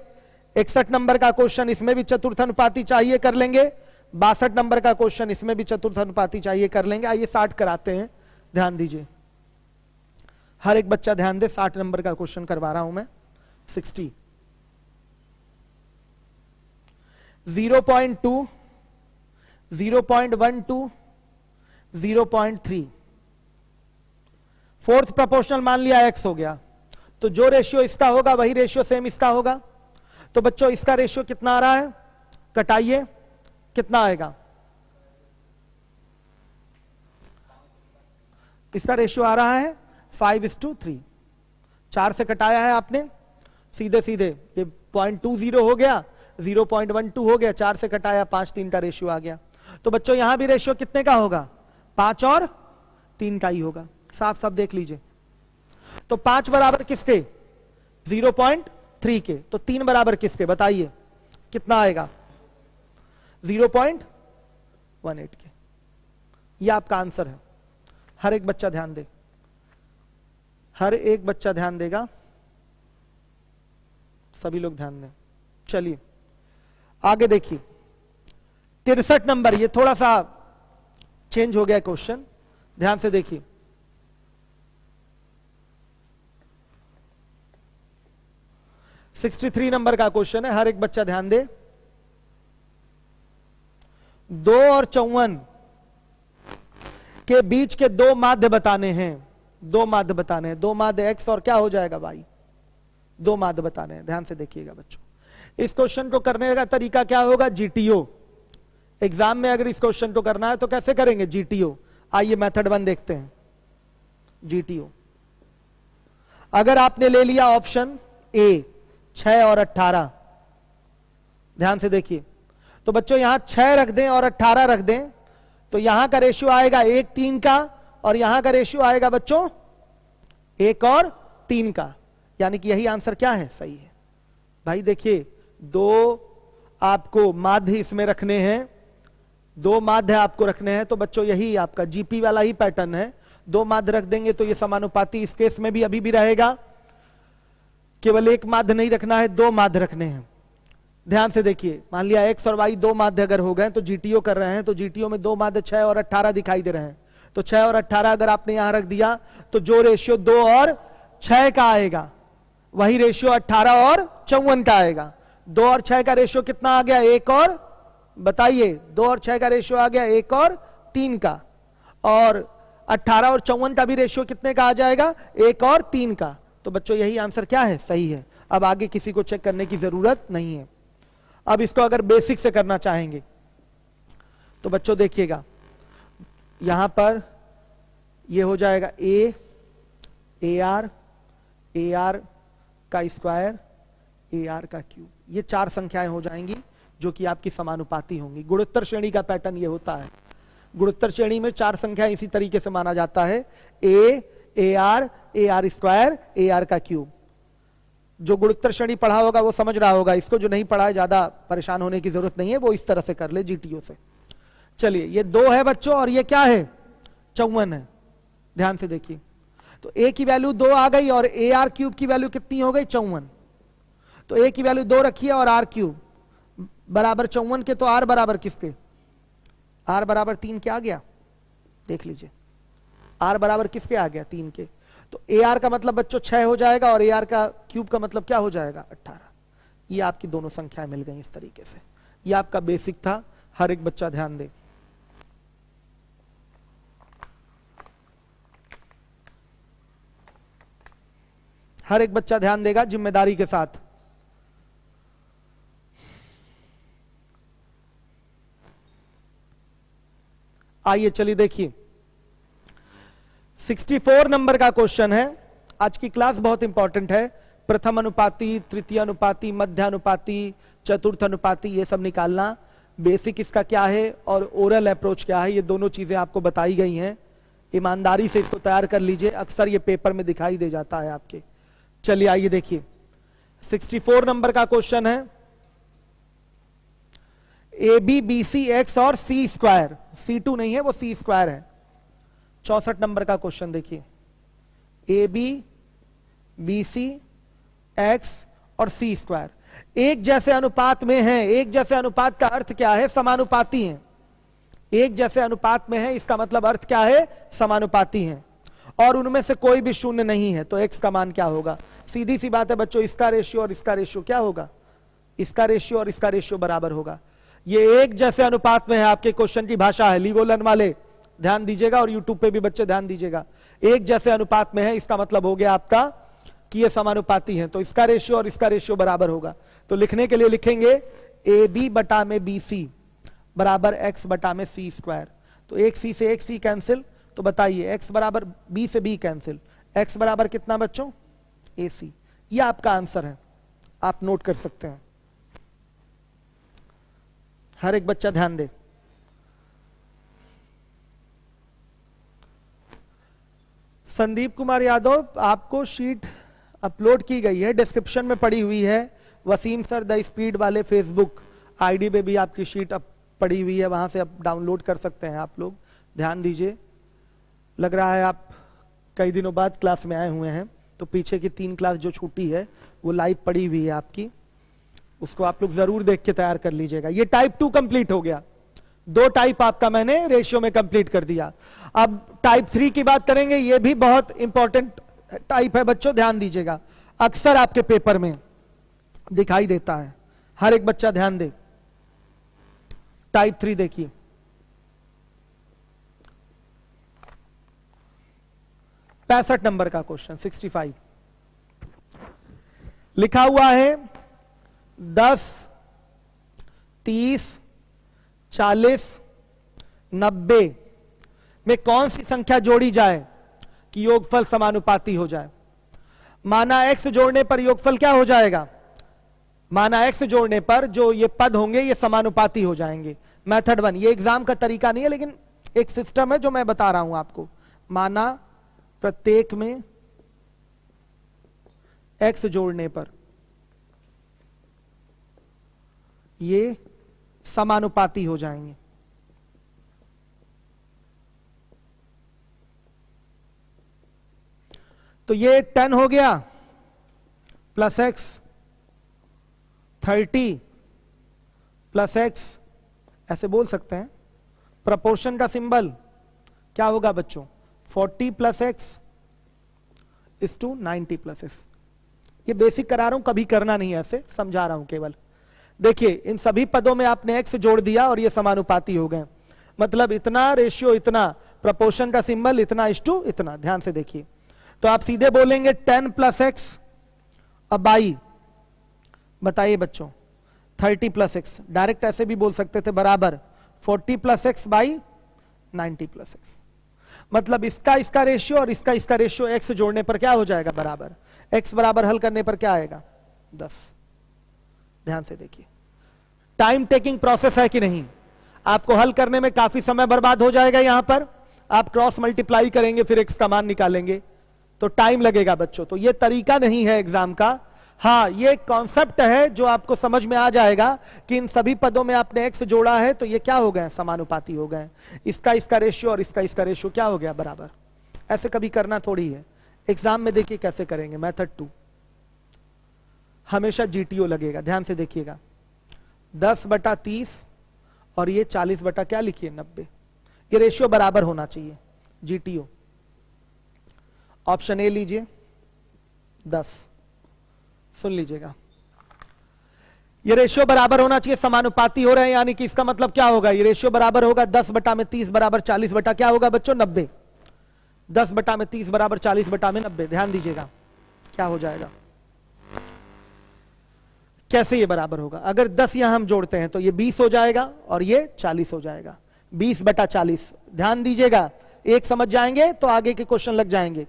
61 नंबर का क्वेश्चन, इसमें भी चतुर्थ अनुपाती चाहिए, कर लेंगे। 62 नंबर का क्वेश्चन, इसमें भी चतुर्थ अनुपाती चाहिए, कर लेंगे। आइए 60 कराते हैं, ध्यान दीजिए, हर एक बच्चा ध्यान दे। 60 नंबर का क्वेश्चन करवा रहा हूं मैं। 60 0.2 0.12 0.3 फोर्थ प्रोपोर्शनल मान लिया x हो गया। तो जो रेशियो इसका होगा वही रेशियो सेम इसका होगा। तो बच्चों इसका रेशियो कितना आ रहा है? कटाइए, कितना आएगा? इसका रेशियो आ रहा है 5:3। 4 से कटाया है आपने, सीधे सीधे ये 0.20 हो गया, 0.12 हो गया, 4 से कटाया 5:3 का रेशियो आ गया। तो बच्चों यहां भी रेशियो कितने का होगा? 5 और 3 का ही होगा। साफ साफ देख लीजिए। तो 5 बराबर किसके? 0.3 के। तो 3 बराबर किसके बताइए? कितना आएगा? 0.18 के। यह आपका आंसर है। हर एक बच्चा ध्यान दे, हर एक बच्चा ध्यान देगा, सभी लोग ध्यान दें। चलिए आगे देखिए 63 नंबर, ये थोड़ा सा चेंज हो गया क्वेश्चन, ध्यान से देखिए। (63 नंबर का क्वेश्चन है, हर एक बच्चा ध्यान दे। 2 और 54 के बीच के 2 माध्य बताने हैं। 2 माध्य बताने हैं, 2 माध्य x और क्या हो जाएगा y। 2 माध्य बताने हैं, ध्यान से देखिएगा बच्चों। इस क्वेश्चन को करने का तरीका क्या होगा? जीटीओ, एग्जाम में अगर इस क्वेश्चन को करना है तो कैसे करेंगे, जीटीओ। आइए मेथड 1 देखते हैं, जीटीओ। अगर आपने ले लिया ऑप्शन ए 6 और 18, ध्यान से देखिए, तो बच्चों यहां 6 रख दें और 18 रख दें, तो यहां का रेशियो आएगा 1 3 का, और यहां का रेशियो आएगा बच्चों 1 और 3 का, यानी कि यही आंसर क्या है, सही है। भाई देखिए, 2 आपको माध्य इसमें रखने हैं, 2 माध्य आपको रखने हैं, तो बच्चों यही आपका जीपी वाला ही पैटर्न है। 2 माध्य रख देंगे तो ये समानुपाती इस केस में भी अभी भी रहेगा, केवल 1 माध्य नहीं रखना है, 2 माध्य रखने हैं। ध्यान से देखिए, मान लिया एक्स और वाई 2 माध्य अगर हो गए तो जीटीओ कर रहे हैं, तो जीटीओ में 2 माध्य 6 और 18 दिखाई दे रहे हैं, तो 6 और 18 अगर आपने यहां रख दिया तो जो रेशियो 2 और 6 का आएगा वही रेशियो 18 और 54 का आएगा। 2 और 6 का रेशियो कितना आ गया, 1 और, बताइए, 2 और 6 का रेशियो आ गया 1 और 3 का, और 18 और 54 का भी रेशियो कितने का आ जाएगा, 1 और 3 का। तो बच्चों यही आंसर क्या है, सही है। अब आगे किसी को चेक करने की जरूरत नहीं है। अब इसको अगर बेसिक से करना चाहेंगे तो बच्चों देखिएगा, यहां पर ये हो जाएगा ए आर का स्क्वायर ए आर का क्यूब, ये 4 संख्याएं हो जाएंगी जो कि आपकी समानुपाती होंगी। गुणोत्तर श्रेणी का पैटर्न ये होता है, गुणोत्तर श्रेणी में 4 संख्याएं इसी तरीके से माना जाता है, A R square A R का क्यूब। जो गुणोत्तर श्रेणी पढ़ा होगा वो समझ रहा होगा इसको, जो नहीं पढ़ा है ज्यादा परेशान होने की जरूरत नहीं है, वो इस तरह से कर ले जीटीओ से। चलिए, ये 2 है बच्चों और ये क्या है, 54 है। ध्यान से देखिए, तो ए की वैल्यू 2 आ गई और ए आर क्यूब की वैल्यू कितनी हो गई, 54। तो ए की वैल्यू 2 रखिए और आर क्यूब बराबर 54 के, तो आर बराबर किसके, आर बराबर 3 के आ गया, देख लीजिए, आर बराबर किसके आ गया, 3 के। तो ए आर का मतलब बच्चों 6 हो जाएगा और ए आर का क्यूब का मतलब क्या हो जाएगा, 18। ये आपकी दोनों संख्याएं मिल गई इस तरीके से। ये आपका बेसिक था, हर एक बच्चा ध्यान दे। हर एक बच्चा ध्यान देगा जिम्मेदारी के साथ। आइए चलिए देखिए, 64 नंबर का क्वेश्चन है। आज की क्लास बहुत इंपॉर्टेंट है। प्रथम अनुपाती, तृतीय अनुपाती, मध्य अनुपाती, चतुर्थ अनुपाती, ये सब निकालना। बेसिक इसका क्या है और ओरल अप्रोच क्या है, ये दोनों चीजें आपको बताई गई हैं। ईमानदारी से इसको तैयार कर लीजिए, अक्सर ये पेपर में दिखाई दे जाता है आपके। चलिए आइए देखिए, 64 नंबर का क्वेश्चन है, ए बी बी सी एक्स और सी स्क्वायर, C2 नहीं है वो सी स्क्वायर है। 64 नंबर का क्वेश्चन देखिए, a b b c x और सी स्क्वायर एक जैसे अनुपात में है। एक जैसे अनुपात का अर्थ क्या है, समानुपाती हैं। एक जैसे अनुपात में है इसका मतलब अर्थ क्या है, समानुपाती हैं, और उनमें से कोई भी शून्य नहीं है, तो x का मान क्या होगा। सीधी सी बात है बच्चों, इसका रेशियो और इसका रेशियो क्या होगा, इसका रेशियो और इसका रेशियो बराबर होगा। ये एक जैसे अनुपात में है, आपके क्वेश्चन की भाषा है, लीगोलन वाले ध्यान दीजिएगा और यूट्यूब पे भी बच्चे ध्यान दीजिएगा। एक जैसे अनुपात में है इसका मतलब हो गया आपका कि ये समानुपाती हैं, तो इसका रेशियो और इसका रेशियो बराबर होगा। तो लिखने के लिए लिखेंगे ए बी बटा में बी सी बराबर एक्स बटा में सी स्क्वायर। तो एक सी से एक सी कैंसिल, तो बताइए एक्स बराबर बी से बी कैंसिल, एक्स बराबर कितना बच्चों, ए सी। ये आपका आंसर है, आप नोट कर सकते हैं। हर एक बच्चा ध्यान दे। संदीप कुमार यादव, आपको शीट अपलोड की गई है, डिस्क्रिप्शन में पड़ी हुई है। वसीम सर द स्पीड वाले फेसबुक आईडी पे भी आपकी शीट पड़ी हुई है, वहां से आप डाउनलोड कर सकते हैं। आप लोग ध्यान दीजिए, लग रहा है आप कई दिनों बाद क्लास में आए हुए हैं, तो पीछे की 3 क्लास जो छूटी है वो लाइव पड़ी हुई है आपकी, उसको आप लोग जरूर देख के तैयार कर लीजिएगा। ये टाइप 2 कंप्लीट हो गया, 2 टाइप आपका मैंने रेशियो में कंप्लीट कर दिया। अब टाइप 3 की बात करेंगे, ये भी बहुत इंपॉर्टेंट टाइप है बच्चों, ध्यान दीजिएगा, अक्सर आपके पेपर में दिखाई देता है। हर एक बच्चा ध्यान दे। टाइप 3 देखिए, पैंसठ नंबर का क्वेश्चन 65 लिखा हुआ है 10, 30, 40, 90 में कौन सी संख्या जोड़ी जाए कि योगफल समानुपाती हो जाए? माना x जोड़ने पर योगफल क्या हो जाएगा? माना x जोड़ने पर जो ये पद होंगे ये समानुपाती हो जाएंगे। मेथड 1, ये एग्जाम का तरीका नहीं है लेकिन एक सिस्टम है जो मैं बता रहा हूं आपको। माना प्रत्येक में x जोड़ने पर ये समानुपाती हो जाएंगे। तो ये 10 हो गया प्लस x, 30 प्लस x, ऐसे बोल सकते हैं। प्रपोर्शन का सिंबल क्या होगा बच्चों? 40 plus x is to 90 plus x। ये बेसिक करा रहा हूं, कभी करना नहीं है, ऐसे समझा रहा हूं केवल। देखिए इन सभी पदों में आपने x जोड़ दिया और ये समानुपाती हो गए। मतलब इतना रेशियो इतना, प्रपोर्शन का सिंबल इतना इज टू इतना। ध्यान से देखिए, तो आप सीधे बोलेंगे 10 प्लस x। अब बाई बताइए बच्चों, 30 प्लस x, डायरेक्ट ऐसे भी बोल सकते थे, बराबर 40 plus x by 90 plus x। मतलब इसका रेशियो और इसका रेशियो x जोड़ने पर क्या हो जाएगा? बराबर। x बराबर हल करने पर क्या आएगा? 10। ध्यान से देखिए, टाइम टेकिंग प्रोसेस है कि नहीं? आपको हल करने में काफी समय बर्बाद हो जाएगा। यहां पर आप क्रॉस मल्टीप्लाई करेंगे, फिर x का मान निकालेंगे तो टाइम लगेगा बच्चों। तो ये तरीका नहीं है एग्जाम का। हाँ, ये कॉन्सेप्ट है जो आपको समझ में आ जाएगा कि इन सभी पदों में आपने x जोड़ा है तो ये क्या हो गए? समानुपाती हो गए। इसका रेशियो और इसका रेशियो क्या हो गया? बराबर। ऐसे कभी करना थोड़ी है। एग्जाम में देखिए कैसे करेंगे। मेथड 2, हमेशा जीटीओ लगेगा। ध्यान से देखिएगा, 10/30 और ये 40 क्या लिखिए? 90। ये रेशियो बराबर होना चाहिए, जीटीओ। ऑप्शन ए लीजिए 10। सुन लीजिएगा, ये रेशियो बराबर होना चाहिए, समानुपाती हो रहे हैं, यानी कि इसका मतलब क्या होगा? ये रेशियो बराबर होगा 10/30 बराबर 40 क्या होगा बच्चों? 90। 10/30 बराबर 40/90। ध्यान दीजिएगा क्या हो जाएगा, कैसे ये बराबर होगा। अगर 10 यहां हम जोड़ते हैं तो ये 20 हो जाएगा और ये 40 हो जाएगा। 20/40। ध्यान दीजिएगा, एक समझ जाएंगे तो आगे के क्वेश्चन लग जाएंगे।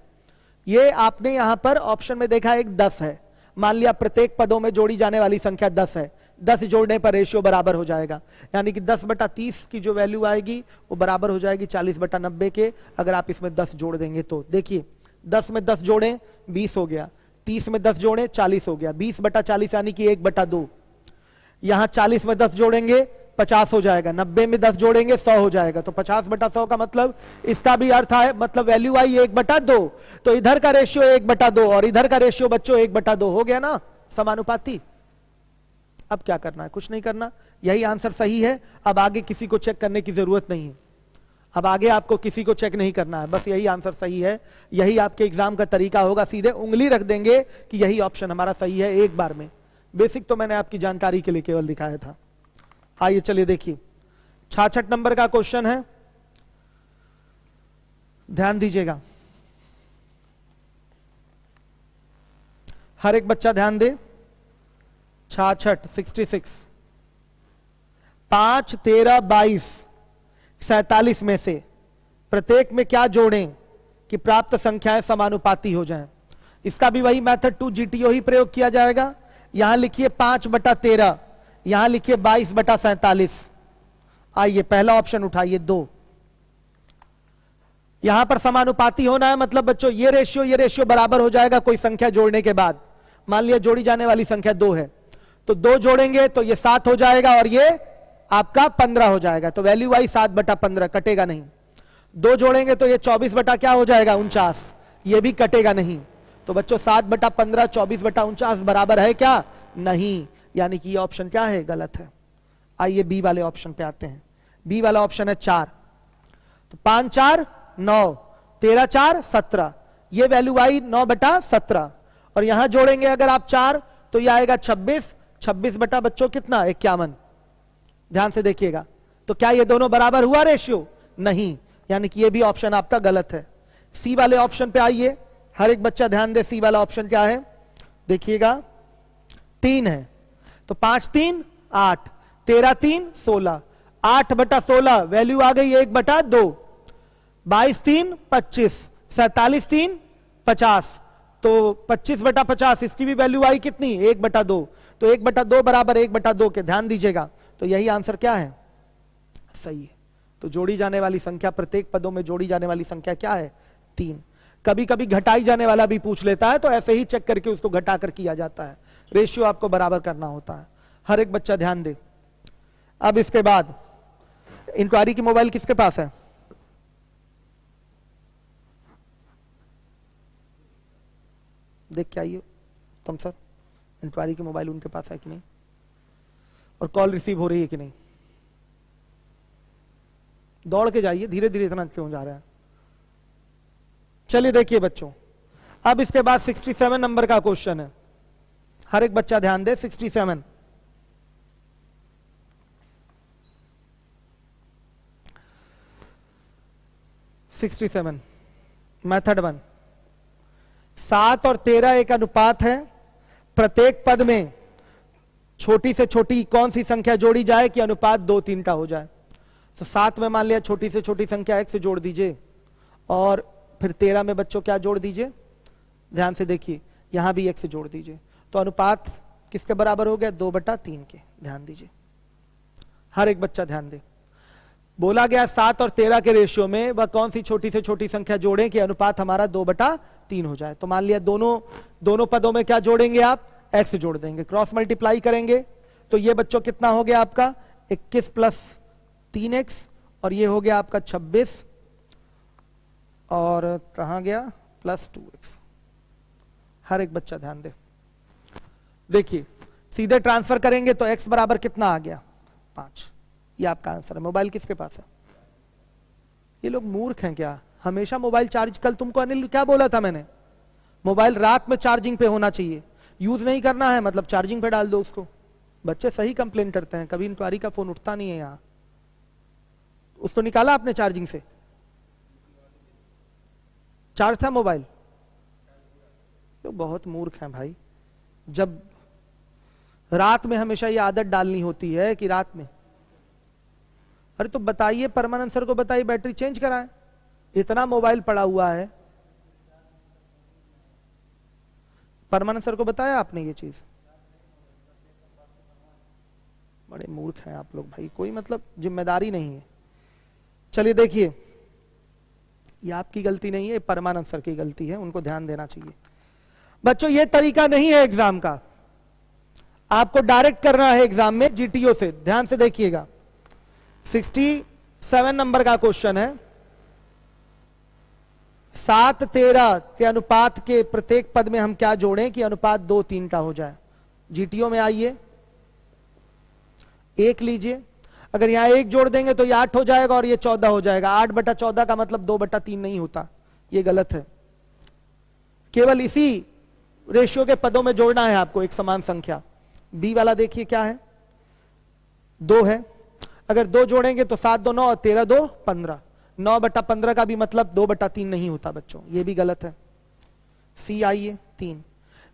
ये आपने यहां पर ऑप्शन में देखा एक 10 है। मान लिया प्रत्येक पदों में जोड़ी जाने वाली संख्या 10 है। 10 जोड़ने पर रेशियो बराबर हो जाएगा, यानी कि 10/30 की जो वैल्यू आएगी वो बराबर हो जाएगी 40/90 के। अगर आप इसमें 10 जोड़ देंगे तो देखिए, 10 में 10 जोड़ें 20 हो गया, 30 में 10 जोड़ें 40 हो गया, 20/40 यानी कि 1/2। यहां 40 में 10 जोड़ेंगे 50 हो जाएगा, 90 में 10 जोड़ेंगे 100 हो जाएगा। तो 50/100 का मतलब इसका भी अर्थ है, मतलब वैल्यू आई 1/2। तो इधर का रेशियो 1/2 और इधर का रेशियो बच्चों 1/2 हो गया ना, समानुपाती। अब क्या करना है? कुछ नहीं करना, यही आंसर सही है। अब आगे किसी को चेक करने की जरूरत नहीं है। अब आगे आपको किसी को चेक नहीं करना है, बस यही आंसर सही है। यही आपके एग्जाम का तरीका होगा, सीधे उंगली रख देंगे कि यही ऑप्शन हमारा सही है एक बार में। बेसिक तो मैंने आपकी जानकारी के लिए केवल दिखाया था। आइए चलिए देखिए, 66 नंबर का क्वेश्चन है, ध्यान दीजिएगा, हर एक बच्चा ध्यान दे। 66 5, 13, 22, 47 में से प्रत्येक में क्या जोड़ें कि प्राप्त संख्याएं समानुपाती हो जाएं। इसका भी वही मेथड 2 जीटीओ ही प्रयोग किया जाएगा। यहां लिखिए 5/13, यहां लिखिए 22/47। आइए पहला ऑप्शन उठाइए 2। यहां पर समानुपाती होना है, मतलब बच्चों ये रेशियो बराबर हो जाएगा कोई संख्या जोड़ने के बाद। मान लिया जोड़ी जाने वाली संख्या 2 है, तो 2 जोड़ेंगे तो ये 7 हो जाएगा और ये आपका 15 हो जाएगा। तो वैल्यू आई 7/15, कटेगा नहीं। 2 जोड़ेंगे तो ये 24 क्या हो जाएगा? 49, ये भी कटेगा नहीं। तो बच्चों 7/15 24/49 बराबर है क्या? नहीं, यानी कि ये ऑप्शन क्या है? गलत है। आइए बी वाले ऑप्शन पे आते हैं। बी वाला ऑप्शन है 4। तो 5 4 9, 13 4 17, ये वैल्यू आई 9/17। और यहां जोड़ेंगे अगर आप 4 तो ये आएगा 26, 26 बटा बच्चों कितना? 51। ध्यान से देखिएगा, तो क्या ये दोनों बराबर हुआ रेशियो? नहीं, यानी कि ये भी ऑप्शन आपका गलत है। सी वाले ऑप्शन पे आइए, हर एक बच्चा ध्यान दे। सी वाला ऑप्शन क्या है? देखिएगा 3 है, तो 5 3 8, 13 3 16। 8/16 वैल्यू आ गई 1/2, 22×3 25, 47×3 50, तो 25/50 इसकी भी वैल्यू आई कितनी 1/2, तो 1/2 बराबर 1/2 के, ध्यान दीजिएगा। तो यही आंसर क्या है, सही है। तो जोड़ी जाने वाली संख्या, प्रत्येक पदों में जोड़ी जाने वाली संख्या क्या है 3। कभी कभी घटाई जाने वाला भी पूछ लेता है, तो ऐसे ही चेक करके उसको घटा कर किया जाता है, रेशियो आपको बराबर करना होता है। हर एक बच्चा ध्यान दे। अब इसके बाद इंक्वायरी की मोबाइल किसके पास है, देख के आइए तुम सर, इंक्वायरी की मोबाइल उनके पास है कि नहीं, और कॉल रिसीव हो रही है कि नहीं। दौड़ के जाइए, धीरे धीरे इतना क्यों जा रहा है। चलिए देखिए बच्चों, अब इसके बाद 67 नंबर का क्वेश्चन है, हर एक बच्चा ध्यान दे। 67 मेथड 1, 7 और 13 एक अनुपात है, प्रत्येक पद में छोटी से छोटी कौन सी संख्या जोड़ी जाए कि अनुपात 2-3 का हो जाए। तो 7 में मान लिया छोटी से छोटी संख्या x से जोड़ दीजिए, और फिर 13 में बच्चों क्या जोड़ दीजिए, ध्यान से देखिए यहां भी x से जोड़ दीजिए, तो अनुपात किसके बराबर हो गया 2/3 के, ध्यान दीजिए। हर एक बच्चा ध्यान दे। बोला गया 7 और 13 के रेशियो में वह कौन सी छोटी से छोटी संख्या जोड़ें कि अनुपात हमारा 2/3 हो जाए। तो मान लिया दोनों पदों में क्या जोड़ेंगे आप, x जोड़ देंगे, क्रॉस मल्टीप्लाई करेंगे, तो ये बच्चों कितना हो गया आपका 21 + 3x, और ये हो गया आपका 26, और कहां गया +2x। हर एक बच्चा ध्यान दे। देखिए सीधे ट्रांसफर करेंगे तो x बराबर कितना आ गया 5, ये आपका आंसर है। मोबाइल किसके पास है, ये लोग मूर्ख हैं क्या, हमेशा मोबाइल चार्ज, कल तुमको अनिल क्या बोला था मैंने, मोबाइल रात में चार्जिंग पे होना चाहिए, यूज नहीं करना है मतलब चार्जिंग पे डाल दो उसको। बच्चे सही कंप्लेन करते हैं, कभी इंक्वायरी का फोन उठता नहीं है यहाँ। उसको निकाला आपने चार्जिंग से, चार्ज था मोबाइल, तो बहुत मूर्ख हैं भाई। जब रात में हमेशा ये आदत डालनी होती है कि रात में, अरे तो बताइए परमानंद सर को बताइए बैटरी चेंज कराएं, इतना मोबाइल पड़ा हुआ है। परमानंद सर को बताया आपने ये चीज, बड़े मूर्ख हैं आप लोग भाई, कोई मतलब जिम्मेदारी नहीं है। चलिए देखिए, ये आपकी गलती नहीं है, परमानंद सर की गलती है, उनको ध्यान देना चाहिए। बच्चों ये तरीका नहीं है एग्जाम का, आपको डायरेक्ट करना है एग्जाम में जीटीओ से, ध्यान से देखिएगा। 67 नंबर का क्वेश्चन है, 7-13 के अनुपात के प्रत्येक पद में हम क्या जोड़ें कि अनुपात 2-3 का हो जाए। जीटीओ में आइए, 1 लीजिए, अगर यहां 1 जोड़ देंगे तो ये 8 हो जाएगा और ये 14 हो जाएगा। 8/14 का मतलब 2/3 नहीं होता, ये गलत है। केवल इसी रेशियो के पदों में जोड़ना है आपको एक समान संख्या। बी वाला देखिए क्या है, 2 है, अगर 2 जोड़ेंगे तो 7 2 9 और 13 2 15, 9/15 का भी मतलब 2/3 नहीं होता बच्चों, ये भी गलत है। सी आइए,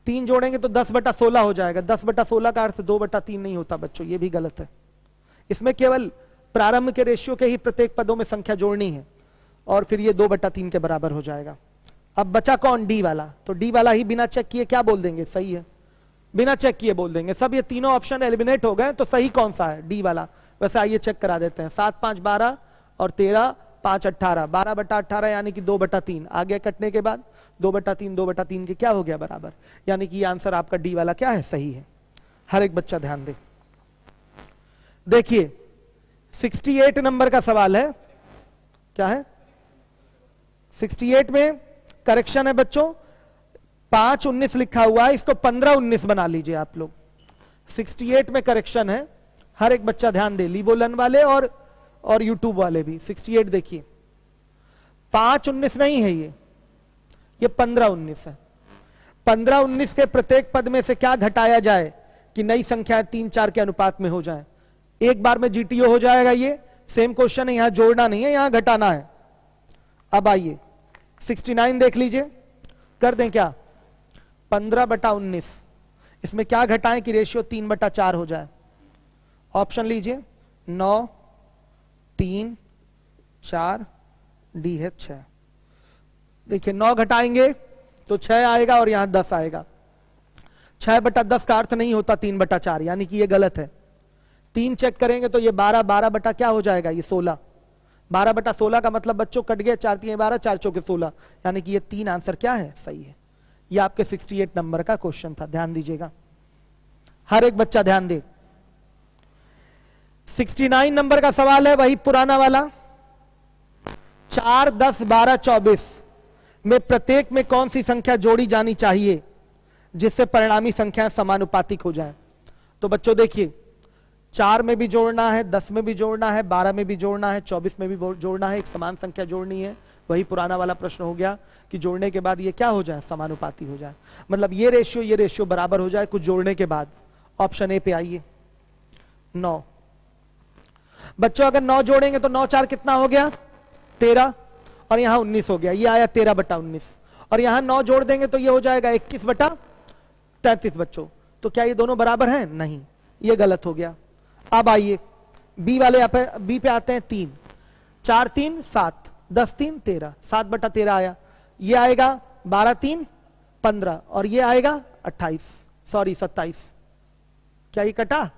3 जोड़ेंगे तो 10/16 हो जाएगा, 10/16 का अर्थ 2/3 नहीं होता बच्चों, ये भी गलत है। इसमें केवल प्रारंभ के रेशियो के ही प्रत्येक पदों में संख्या जोड़नी है और फिर ये 2/3 के बराबर हो जाएगा। अब बचा कौन, डी वाला, तो डी वाला ही बिना चेक किए क्या बोल देंगे, सही है, बिना चेक किए बोल देंगे। सब ये तीनों ऑप्शन एलिमिनेट हो गए, तो सही कौन सा है, डी वाला। वैसे आइए चेक करा देते हैं, 7 5 12 और 13 5 18, 12/18 यानी कि 2/3 आ गया कटने के बाद, 2/3 के क्या हो गया बराबर, यानी कि ये आंसर आपका डी वाला क्या है, सही है। हर एक बच्चा ध्यान दे। देखिए 68 नंबर का सवाल है, क्या है 68 में करेक्शन है बच्चों, 5-19 लिखा हुआ है, इसको 15-19 बना लीजिए आप लोग। 68 में करेक्शन है, हर एक बच्चा ध्यान दे, लीबोलन वाले और यूट्यूब वाले भी। 68 देखिए, 5-19 नहीं है, ये 15-19 है। 15-19 के प्रत्येक पद में से क्या घटाया जाए कि नई संख्याएं 3-4 के अनुपात में हो जाए। एक बार में जीटीओ हो जाएगा, ये सेम क्वेश्चन है, यहां जोड़ना नहीं है, यहां घटाना है। अब आइए 69 देख लीजिए, कर दें क्या, 15/19, इसमें क्या घटाएं कि रेशियो 3/4 हो जाए। ऑप्शन लीजिए, 9 3 4 डी है 6। देखिए 9 घटाएंगे तो 6 आएगा और यहां 10 आएगा। 6/10 का अर्थ नहीं होता 3/4, यानी कि ये गलत है। 3 चेक करेंगे तो ये 12, 12 बटा क्या हो जाएगा, ये 16। 12/16 का मतलब बच्चों कट गया, 4 3 12, 4 चौके 16, यानी कि ये 3 आंसर क्या है, सही है। ये आपके 68 नंबर का क्वेश्चन था, ध्यान दीजिएगा, हर एक बच्चा ध्यान दे। 69 नंबर का सवाल है, वही पुराना वाला। 4 10 12 24 में प्रत्येक में कौन सी संख्या जोड़ी जानी चाहिए जिससे परिणामी संख्या समानुपातिक हो जाए। तो बच्चों देखिए, 4 में भी जोड़ना है, 10 में भी जोड़ना है, 12 में भी जोड़ना है, 24 में भी जोड़ना है, एक समान संख्या जोड़नी है। वही पुराना वाला प्रश्न हो गया कि जोड़ने के बाद ये क्या हो जाए, समानुपाती हो जाए, मतलब ये रेशियो बराबर हो जाए कुछ जोड़ने के बाद। ऑप्शन ए पे आइए, 9। बच्चों अगर 9 जोड़ेंगे तो 9 4 कितना हो गया, 13, और यहां 19 हो गया, ये आया 13/19, और यहां 9 जोड़ देंगे तो ये हो जाएगा 21/33 बच्चों। तो क्या ये दोनों बराबर हैं, नहीं, ये गलत हो गया। अब आइए बी वाले बी पे आते हैं। 3 4 3 7, 10 3 13, 7/13 आया। ये आएगा 12 3 15, और ये आएगा 27। क्या ये कटा,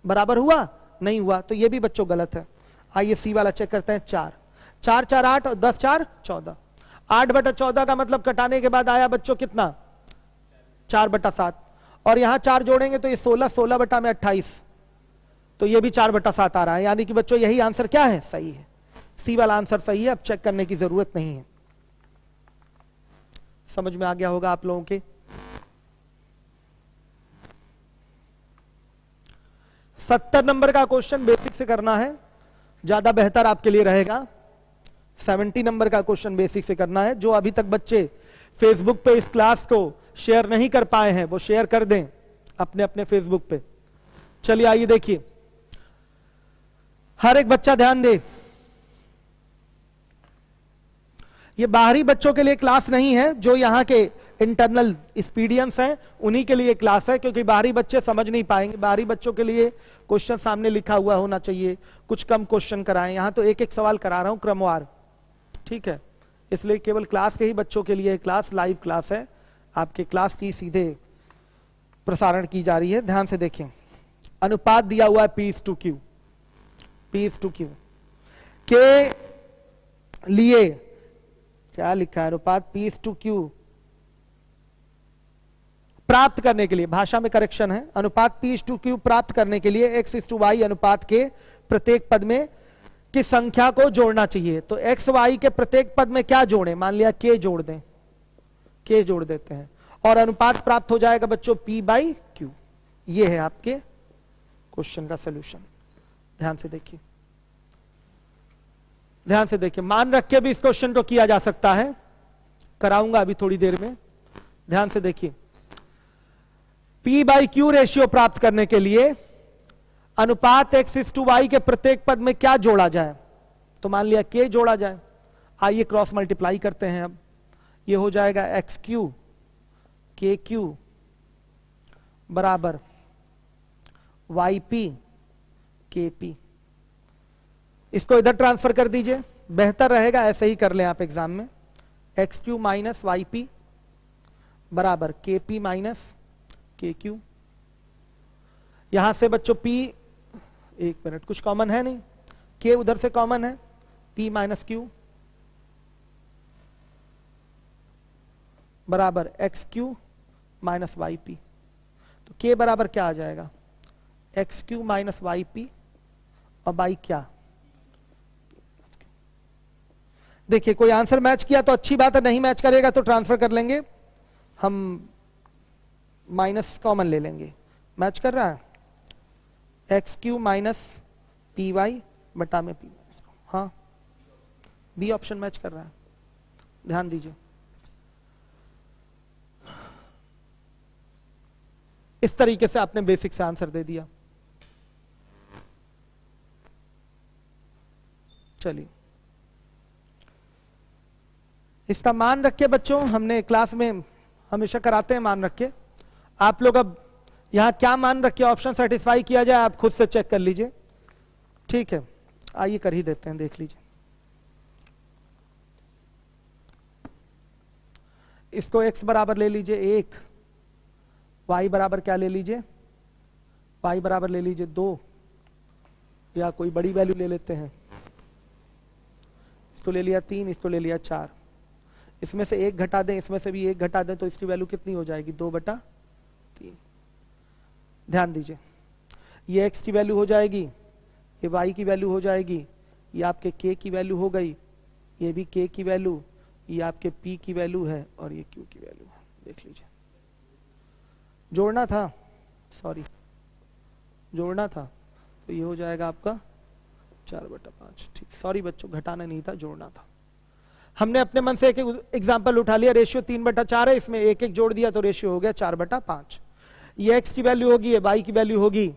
बराबर हुआ, नहीं हुआ, तो ये भी बच्चों गलत है। आइए सी वाला चेक करते हैं। 4 4 4 8 और 10 4 14। 8/14 का मतलब कटाने के बाद आया बच्चों कितना, 4/7, और यहां 4 जोड़ेंगे तो ये 16, 16/28, तो ये भी 4/7 आ रहा है, यानी कि बच्चों यही आंसर क्या है, सही है। सी वाला आंसर सही है, अब चेक करने की जरूरत नहीं है। समझ में आ गया होगा आप लोगों के। 70 नंबर का क्वेश्चन बेसिक से करना है, ज्यादा बेहतर आपके लिए रहेगा। 70 नंबर का क्वेश्चन बेसिक से करना है। जो अभी तक बच्चे फेसबुक पे इस क्लास को शेयर नहीं कर पाए हैं वो शेयर कर दें अपने अपने फेसबुक पे। चलिए आइए देखिए, हर एक बच्चा ध्यान दे, ये बाहरी बच्चों के लिए क्लास नहीं है, जो यहाँ के इंटरनल एक्सपीरियंस हैं उन्हीं के लिए क्लास है, क्योंकि बाहरी बच्चे समझ नहीं पाएंगे। बाहरी बच्चों के लिए क्वेश्चन सामने लिखा हुआ होना चाहिए, कुछ कम क्वेश्चन कराएं। यहाँ तो एक एक सवाल करा रहा हूं क्रमवार, ठीक है, इसलिए केवल क्लास के ही बच्चों के लिए क्लास, लाइव क्लास है, आपके क्लास की सीधे प्रसारण की जा रही है। ध्यान से देखें, अनुपात दिया हुआ है P/Q, P/Q के लिए क्या लिखा है, अनुपात P/Q प्राप्त करने के लिए, भाषा में करेक्शन है, अनुपात P/Q प्राप्त करने के लिए x/y अनुपात के प्रत्येक पद में किस संख्या को जोड़ना चाहिए। तो x y के प्रत्येक पद में क्या जोड़ें, मान लिया k जोड़ दें, k जोड़ देते हैं, और अनुपात प्राप्त हो जाएगा बच्चों P/Q। ये है आपके क्वेश्चन का सलूशन। ध्यान से देखिए, ध्यान से देखिए, मान रख के भी इस क्वेश्चन को किया जा सकता है, कराऊंगा अभी थोड़ी देर में। ध्यान से देखिए, P/Q रेशियो प्राप्त करने के लिए अनुपात x/y के प्रत्येक पद में क्या जोड़ा जाए। तो मान लिया k जोड़ा जाए, आइए क्रॉस मल्टीप्लाई करते हैं। अब ये हो जाएगा xq kq बराबर yp kp। इसको इधर ट्रांसफर कर दीजिए, बेहतर रहेगा, ऐसे ही कर लें आप एग्जाम में। xq माइनस yp बराबर kp माइनस kq। यहां से बच्चों p, एक मिनट, कुछ कॉमन है नहीं, k उधर से कॉमन है, p माइनस q बराबर xq माइनस yp। तो k बराबर क्या आ जाएगा, xq माइनस yp, और y क्या। देखिए कोई आंसर मैच किया तो अच्छी बात है, नहीं मैच करेगा तो ट्रांसफर कर लेंगे, हम माइनस कॉमन ले लेंगे। मैच कर रहा है, xq माइनस py बटा में p, हाँ बी ऑप्शन मैच कर रहा है। ध्यान दीजिए, इस तरीके से आपने बेसिक से आंसर दे दिया। चलिए, इसका मान रख के बच्चों, हमने क्लास में हमेशा कराते हैं मान रख के, आप लोग अब यहां क्या मान रख के ऑप्शन सेटिस्फाई किया जाए आप खुद से चेक कर लीजिए, ठीक है। आइए कर ही देते हैं, देख लीजिए। इसको x बराबर ले लीजिए 1, y बराबर क्या ले लीजिए, y बराबर ले लीजिए 2, या कोई बड़ी वैल्यू ले लेते हैं, इसको ले लिया 3, इसको ले लिया 4, इसमें से 1 घटा दें, इसमें से भी 1 घटा दें, तो इसकी वैल्यू कितनी हो जाएगी, 2/3। ध्यान दीजिए, ये x की वैल्यू हो जाएगी, ये y की वैल्यू हो जाएगी, ये आपके k की वैल्यू हो गई, ये भी k की वैल्यू, ये आपके p की वैल्यू है, और ये q की वैल्यू है। देख लीजिए, जोड़ना था, सॉरी जोड़ना था, तो ये हो जाएगा आपका 4/5। ठीक, सॉरी बच्चों, घटाना नहीं था, जोड़ना था। हमने अपने मन से एक एग्जाम्पल उठा लिया, रेशियो 3/4 है, इसमें 1 जोड़ दिया तो रेशियो हो गया 4/5। ये x की वैल्यू होगी, ये y की वैल्यू होगी,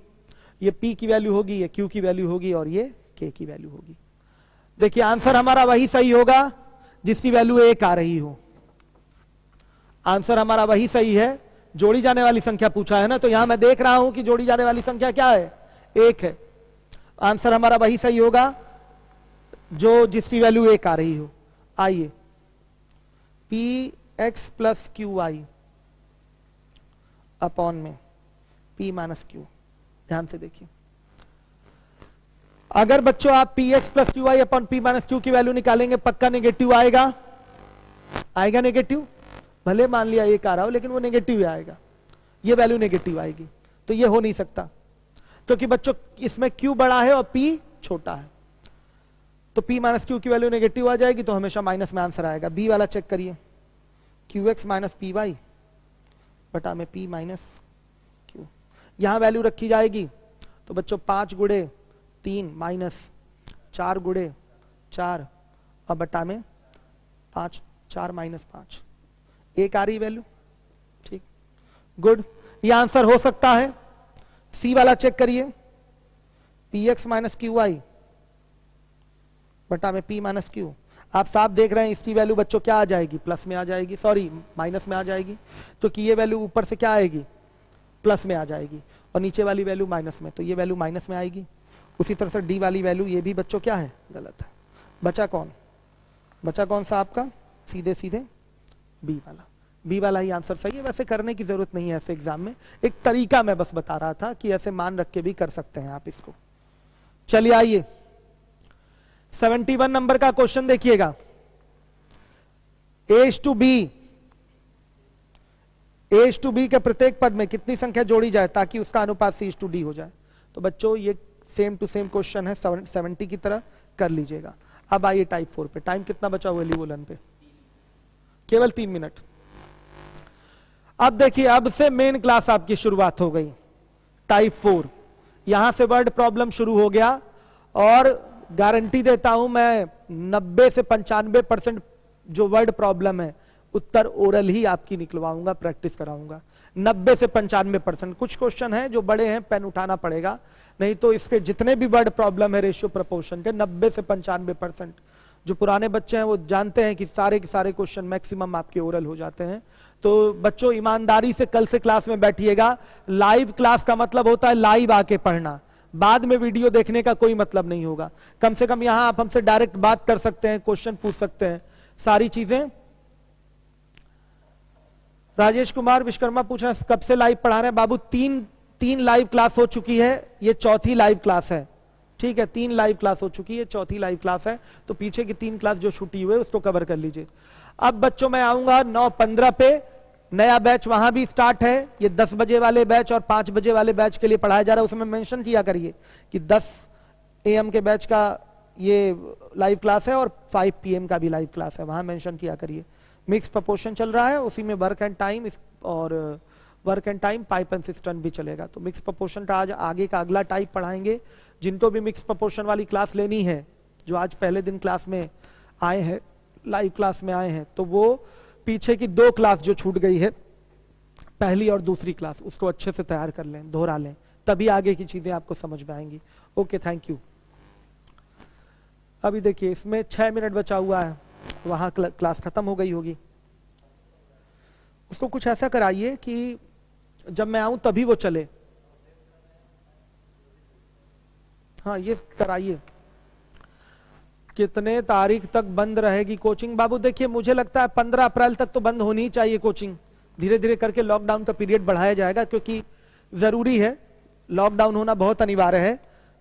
ये p की वैल्यू होगी, ये q की वैल्यू होगी, और ये k की वैल्यू होगी। देखिए आंसर हमारा वही सही होगा जिसकी वैल्यू 1 आ रही हो। आंसर हमारा वही सही है, जोड़ी जाने वाली संख्या पूछा है ना, तो यहां मैं देख रहा हूं कि जोड़ी जाने वाली संख्या क्या है, 1 है। आंसर हमारा वही सही होगा जो जिसकी वैल्यू 1 आ रही हो। आइए, px प्लस qy अपॉन में p माइनस q, ध्यान से देखिए। अगर बच्चों आप px plus qy upon p minus q की वैल्यू निकालेंगे, पक्का नेगेटिव आएगा, आएगा नेगेटिव, भले मान लिया 1 आ रहा हो, लेकिन वो नेगेटिव ही आएगा, ये वैल्यू नेगेटिव आएगी। तो ये हो नहीं सकता, क्योंकि बच्चों इसमें q बड़ा है और p छोटा है, तो p माइनस q की वैल्यू नेगेटिव आ जाएगी, तो हमेशा माइनस में आंसर आएगा। b वाला चेक करिए, qx माइनस py बटा में p माइनस q, यहां वैल्यू रखी जाएगी, तो बच्चों 5 गुणे 3 माइनस 4 गुणे 4 और बटा में 5, 4 माइनस 5, 1 आ रही वैल्यू। ठीक, गुड, ये आंसर हो सकता है। सी वाला चेक करिए, px माइनस qy बटा में p माइनस q, आप साफ देख रहे हैं इसकी वैल्यू बच्चों क्या आ जाएगी, प्लस में आ जाएगी, सॉरी माइनस में आ जाएगी, तो कि ये वैल्यू ऊपर से क्या आएगी, प्लस में आ जाएगी, और नीचे वाली वैल्यू माइनस में, तो ये वैल्यू माइनस में आएगी। उसी तरह से डी वाली वैल्यू, ये भी बच्चों क्या है, गलत है। बचा कौन, बचा कौन सा आपका, सीधे सीधे बी वाला, बी वाला ही आंसर सही है। वैसे करने की जरूरत नहीं है ऐसे एग्जाम में, एक तरीका मैं बस बता रहा था कि ऐसे मान रख के भी कर सकते हैं आप इसको। चलिए आइए 71 नंबर का क्वेश्चन देखिएगा। a to b के प्रत्येक पद में कितनी संख्या जोड़ी जाए ताकि उसका अनुपात c to d हो जाए। तो बच्चों ये सेम टू सेम क्वेश्चन है, 70 की तरह कर लीजिएगा। अब आइए टाइप 4 पे, टाइम कितना बचा हुआ है लिवोलन पे, केवल 3 मिनट। अब देखिए, अब से मेन क्लास आपकी शुरुआत हो गई, टाइप 4, यहां से वर्ड प्रॉब्लम शुरू हो गया, और गारंटी देता हूं मैं 90 से 95% जो वर्ड प्रॉब्लम है उत्तर ओरल ही आपकी निकलवाऊंगा, प्रैक्टिस कराऊंगा। 90 से 95%, कुछ क्वेश्चन है जो बड़े हैं, पेन उठाना पड़ेगा, नहीं तो इसके जितने भी वर्ड प्रॉब्लम है रेशियो प्रोपोर्शन के 90 से 95%, जो पुराने बच्चे हैं वो जानते हैं कि सारे के सारे क्वेश्चन मैक्सिमम आपके ओरल हो जाते हैं। तो बच्चों ईमानदारी से कल से क्लास में बैठिएगा। लाइव क्लास का मतलब होता है लाइव आके पढ़ना, बाद में वीडियो देखने का कोई मतलब नहीं होगा। कम से कम यहां आप हमसे डायरेक्ट बात कर सकते हैं, क्वेश्चन पूछ सकते हैं, सारी चीजें। राजेश कुमार विश्वकर्मा पूछ रहे हैं कब से लाइव पढ़ा रहे हैं। बाबू तीन लाइव क्लास हो चुकी है, ये चौथी लाइव क्लास है, ठीक है, 3 लाइव क्लास हो चुकी है, चौथी लाइव क्लास है, तो पीछे की 3 क्लास जो छुट्टी हुई है उसको कवर कर लीजिए। अब बच्चों मैं आऊंगा 9:15 पे, नया बैच वहां भी स्टार्ट है, ये 10 बजे वाले बैच और 5 बजे वाले बैच के लिए पढ़ाया जा रहा है, उसमें मेंशन किया करिए कि 10 AM के बैच का ये लाइव क्लास है और 5 PM का भी लाइव क्लास है, वहां मेंशन किया करिए। मिक्स प्रपोर्शन चल रहा है, उसी में वर्क एंड टाइम और work and time pipe and system भी चलेगा। तो मिक्स प्रपोर्शन का आज आगे का अगला टाइप पढ़ाएंगे। जिनको भी मिक्स प्रपोर्शन वाली क्लास लेनी है, जो आज पहले दिन क्लास में आए हैं, लाइव क्लास में आए हैं, तो वो पीछे की 2 क्लास जो छूट गई है, पहली और दूसरी क्लास, उसको अच्छे से तैयार कर लें, दोहरा लें, तभी आगे की चीजें आपको समझ में आएंगी। Okay, thank you. अभी देखिए इसमें 6 मिनट बचा हुआ है, वहां क्लास खत्म हो गई होगी। उसको कुछ ऐसा कराइए कि जब मैं आऊं तभी वो चले। हाँ, ये कराइए, कितने तारीख तक बंद रहेगी कोचिंग? बाबू देखिए, मुझे लगता है 15 अप्रैल तक तो बंद होनी ही चाहिए कोचिंग। धीरे धीरे करके लॉकडाउन का पीरियड बढ़ाया जाएगा, क्योंकि जरूरी है, लॉकडाउन होना बहुत अनिवार्य है।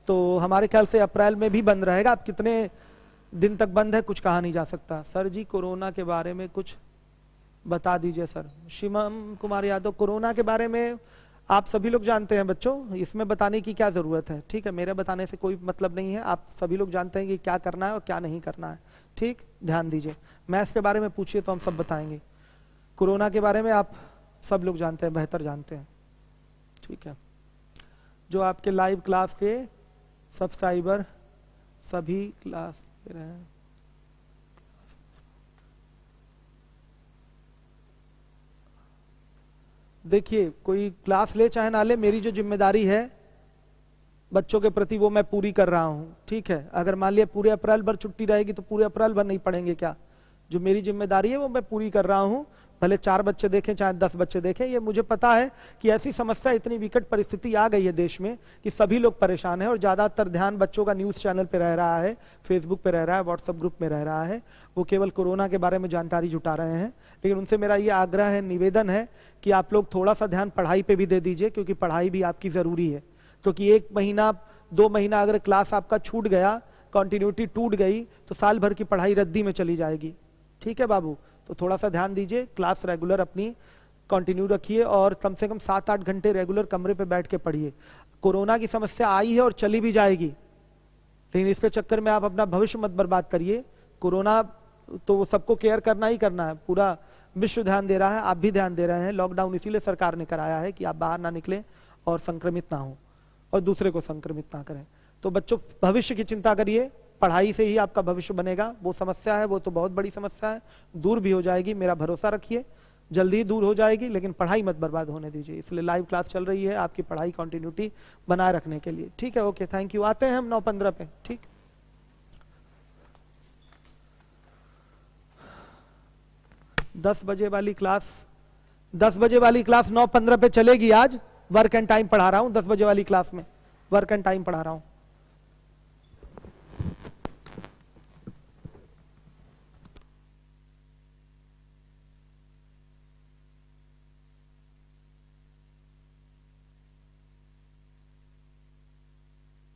तो हमारे ख्याल से अप्रैल में भी बंद रहेगा। अब कितने दिन तक बंद है कुछ कहा नहीं जा सकता। सर जी कोरोना के बारे में कुछ बता दीजिए सर। शिवम कुमार यादव, कोरोना के बारे में आप सभी लोग जानते हैं बच्चों, इसमें बताने की क्या जरूरत है? ठीक है, मेरे बताने से कोई मतलब नहीं है, आप सभी लोग जानते हैं कि क्या करना है और क्या नहीं करना है। ठीक, ध्यान दीजिए। मैथ्स के बारे में पूछिए तो हम सब बताएंगे। कोरोना के बारे में आप सब लोग जानते हैं, बेहतर जानते हैं। ठीक है, जो आपके लाइव क्लास के सब्सक्राइबर सभी क्लास ले रहे हैं, देखिए कोई क्लास ले चाहे ना ले, मेरी जो जिम्मेदारी है बच्चों के प्रति वो मैं पूरी कर रहा हूं। ठीक है, अगर मान लिया पूरे अप्रैल भर छुट्टी रहेगी तो पूरे अप्रैल भर नहीं पढ़ेंगे क्या? जो मेरी जिम्मेदारी है वो मैं पूरी कर रहा हूं, भले 4 बच्चे देखें चाहे 10 बच्चे देखें। ये मुझे पता है कि ऐसी समस्या, इतनी विकट परिस्थिति आ गई है देश में कि सभी लोग परेशान हैं, और ज्यादातर ध्यान बच्चों का न्यूज चैनल पे रह रहा है, फेसबुक पे रह रहा है, व्हाट्सएप ग्रुप में रह रहा है। वो केवल कोरोना के बारे में जानकारी जुटा रहे हैं। लेकिन उनसे मेरा ये आग्रह है, निवेदन है कि आप लोग थोड़ा सा ध्यान पढ़ाई पे भी दे दीजिए, क्योंकि पढ़ाई भी आपकी जरूरी है। क्योंकि 1 महीना 2 महीना अगर क्लास आपका छूट गया, कंटिन्यूटी टूट गई, तो साल भर की पढ़ाई रद्दी में चली जाएगी। ठीक है बाबू, तो थोड़ा सा ध्यान दीजिए, क्लास रेगुलर अपनी कंटिन्यू रखिए, और कम से कम 7-8 घंटे रेगुलर कमरे पे बैठ के पढ़िए। कोरोना की समस्या आई है और चली भी जाएगी, लेकिन इसके चक्कर में आप अपना भविष्य मत बर्बाद करिए। कोरोना तो सबको केयर करना ही करना है, पूरा विश्व ध्यान दे रहा है, आप भी ध्यान दे रहे हैं। लॉकडाउन इसीलिए सरकार ने कराया है कि आप बाहर ना निकलें और संक्रमित ना हो और दूसरे को संक्रमित ना करें। तो बच्चों, भविष्य की चिंता करिए, पढ़ाई से ही आपका भविष्य बनेगा। वो समस्या है, वो तो बहुत बड़ी समस्या है, दूर भी हो जाएगी, मेरा भरोसा रखिए, जल्दी ही दूर हो जाएगी। लेकिन पढ़ाई मत बर्बाद होने दीजिए, इसलिए लाइव क्लास चल रही है आपकी पढ़ाई कंटिन्यूटी बनाए रखने के लिए। ठीक है, ओके, थैंक यू। आते हैं हम 9:15 पे। ठीक, 10 बजे वाली क्लास 9:15 पे चलेगी आज। वर्क एंड टाइम पढ़ा रहा हूं 10 बजे वाली क्लास में, वर्क एंड टाइम पढ़ा रहा हूं।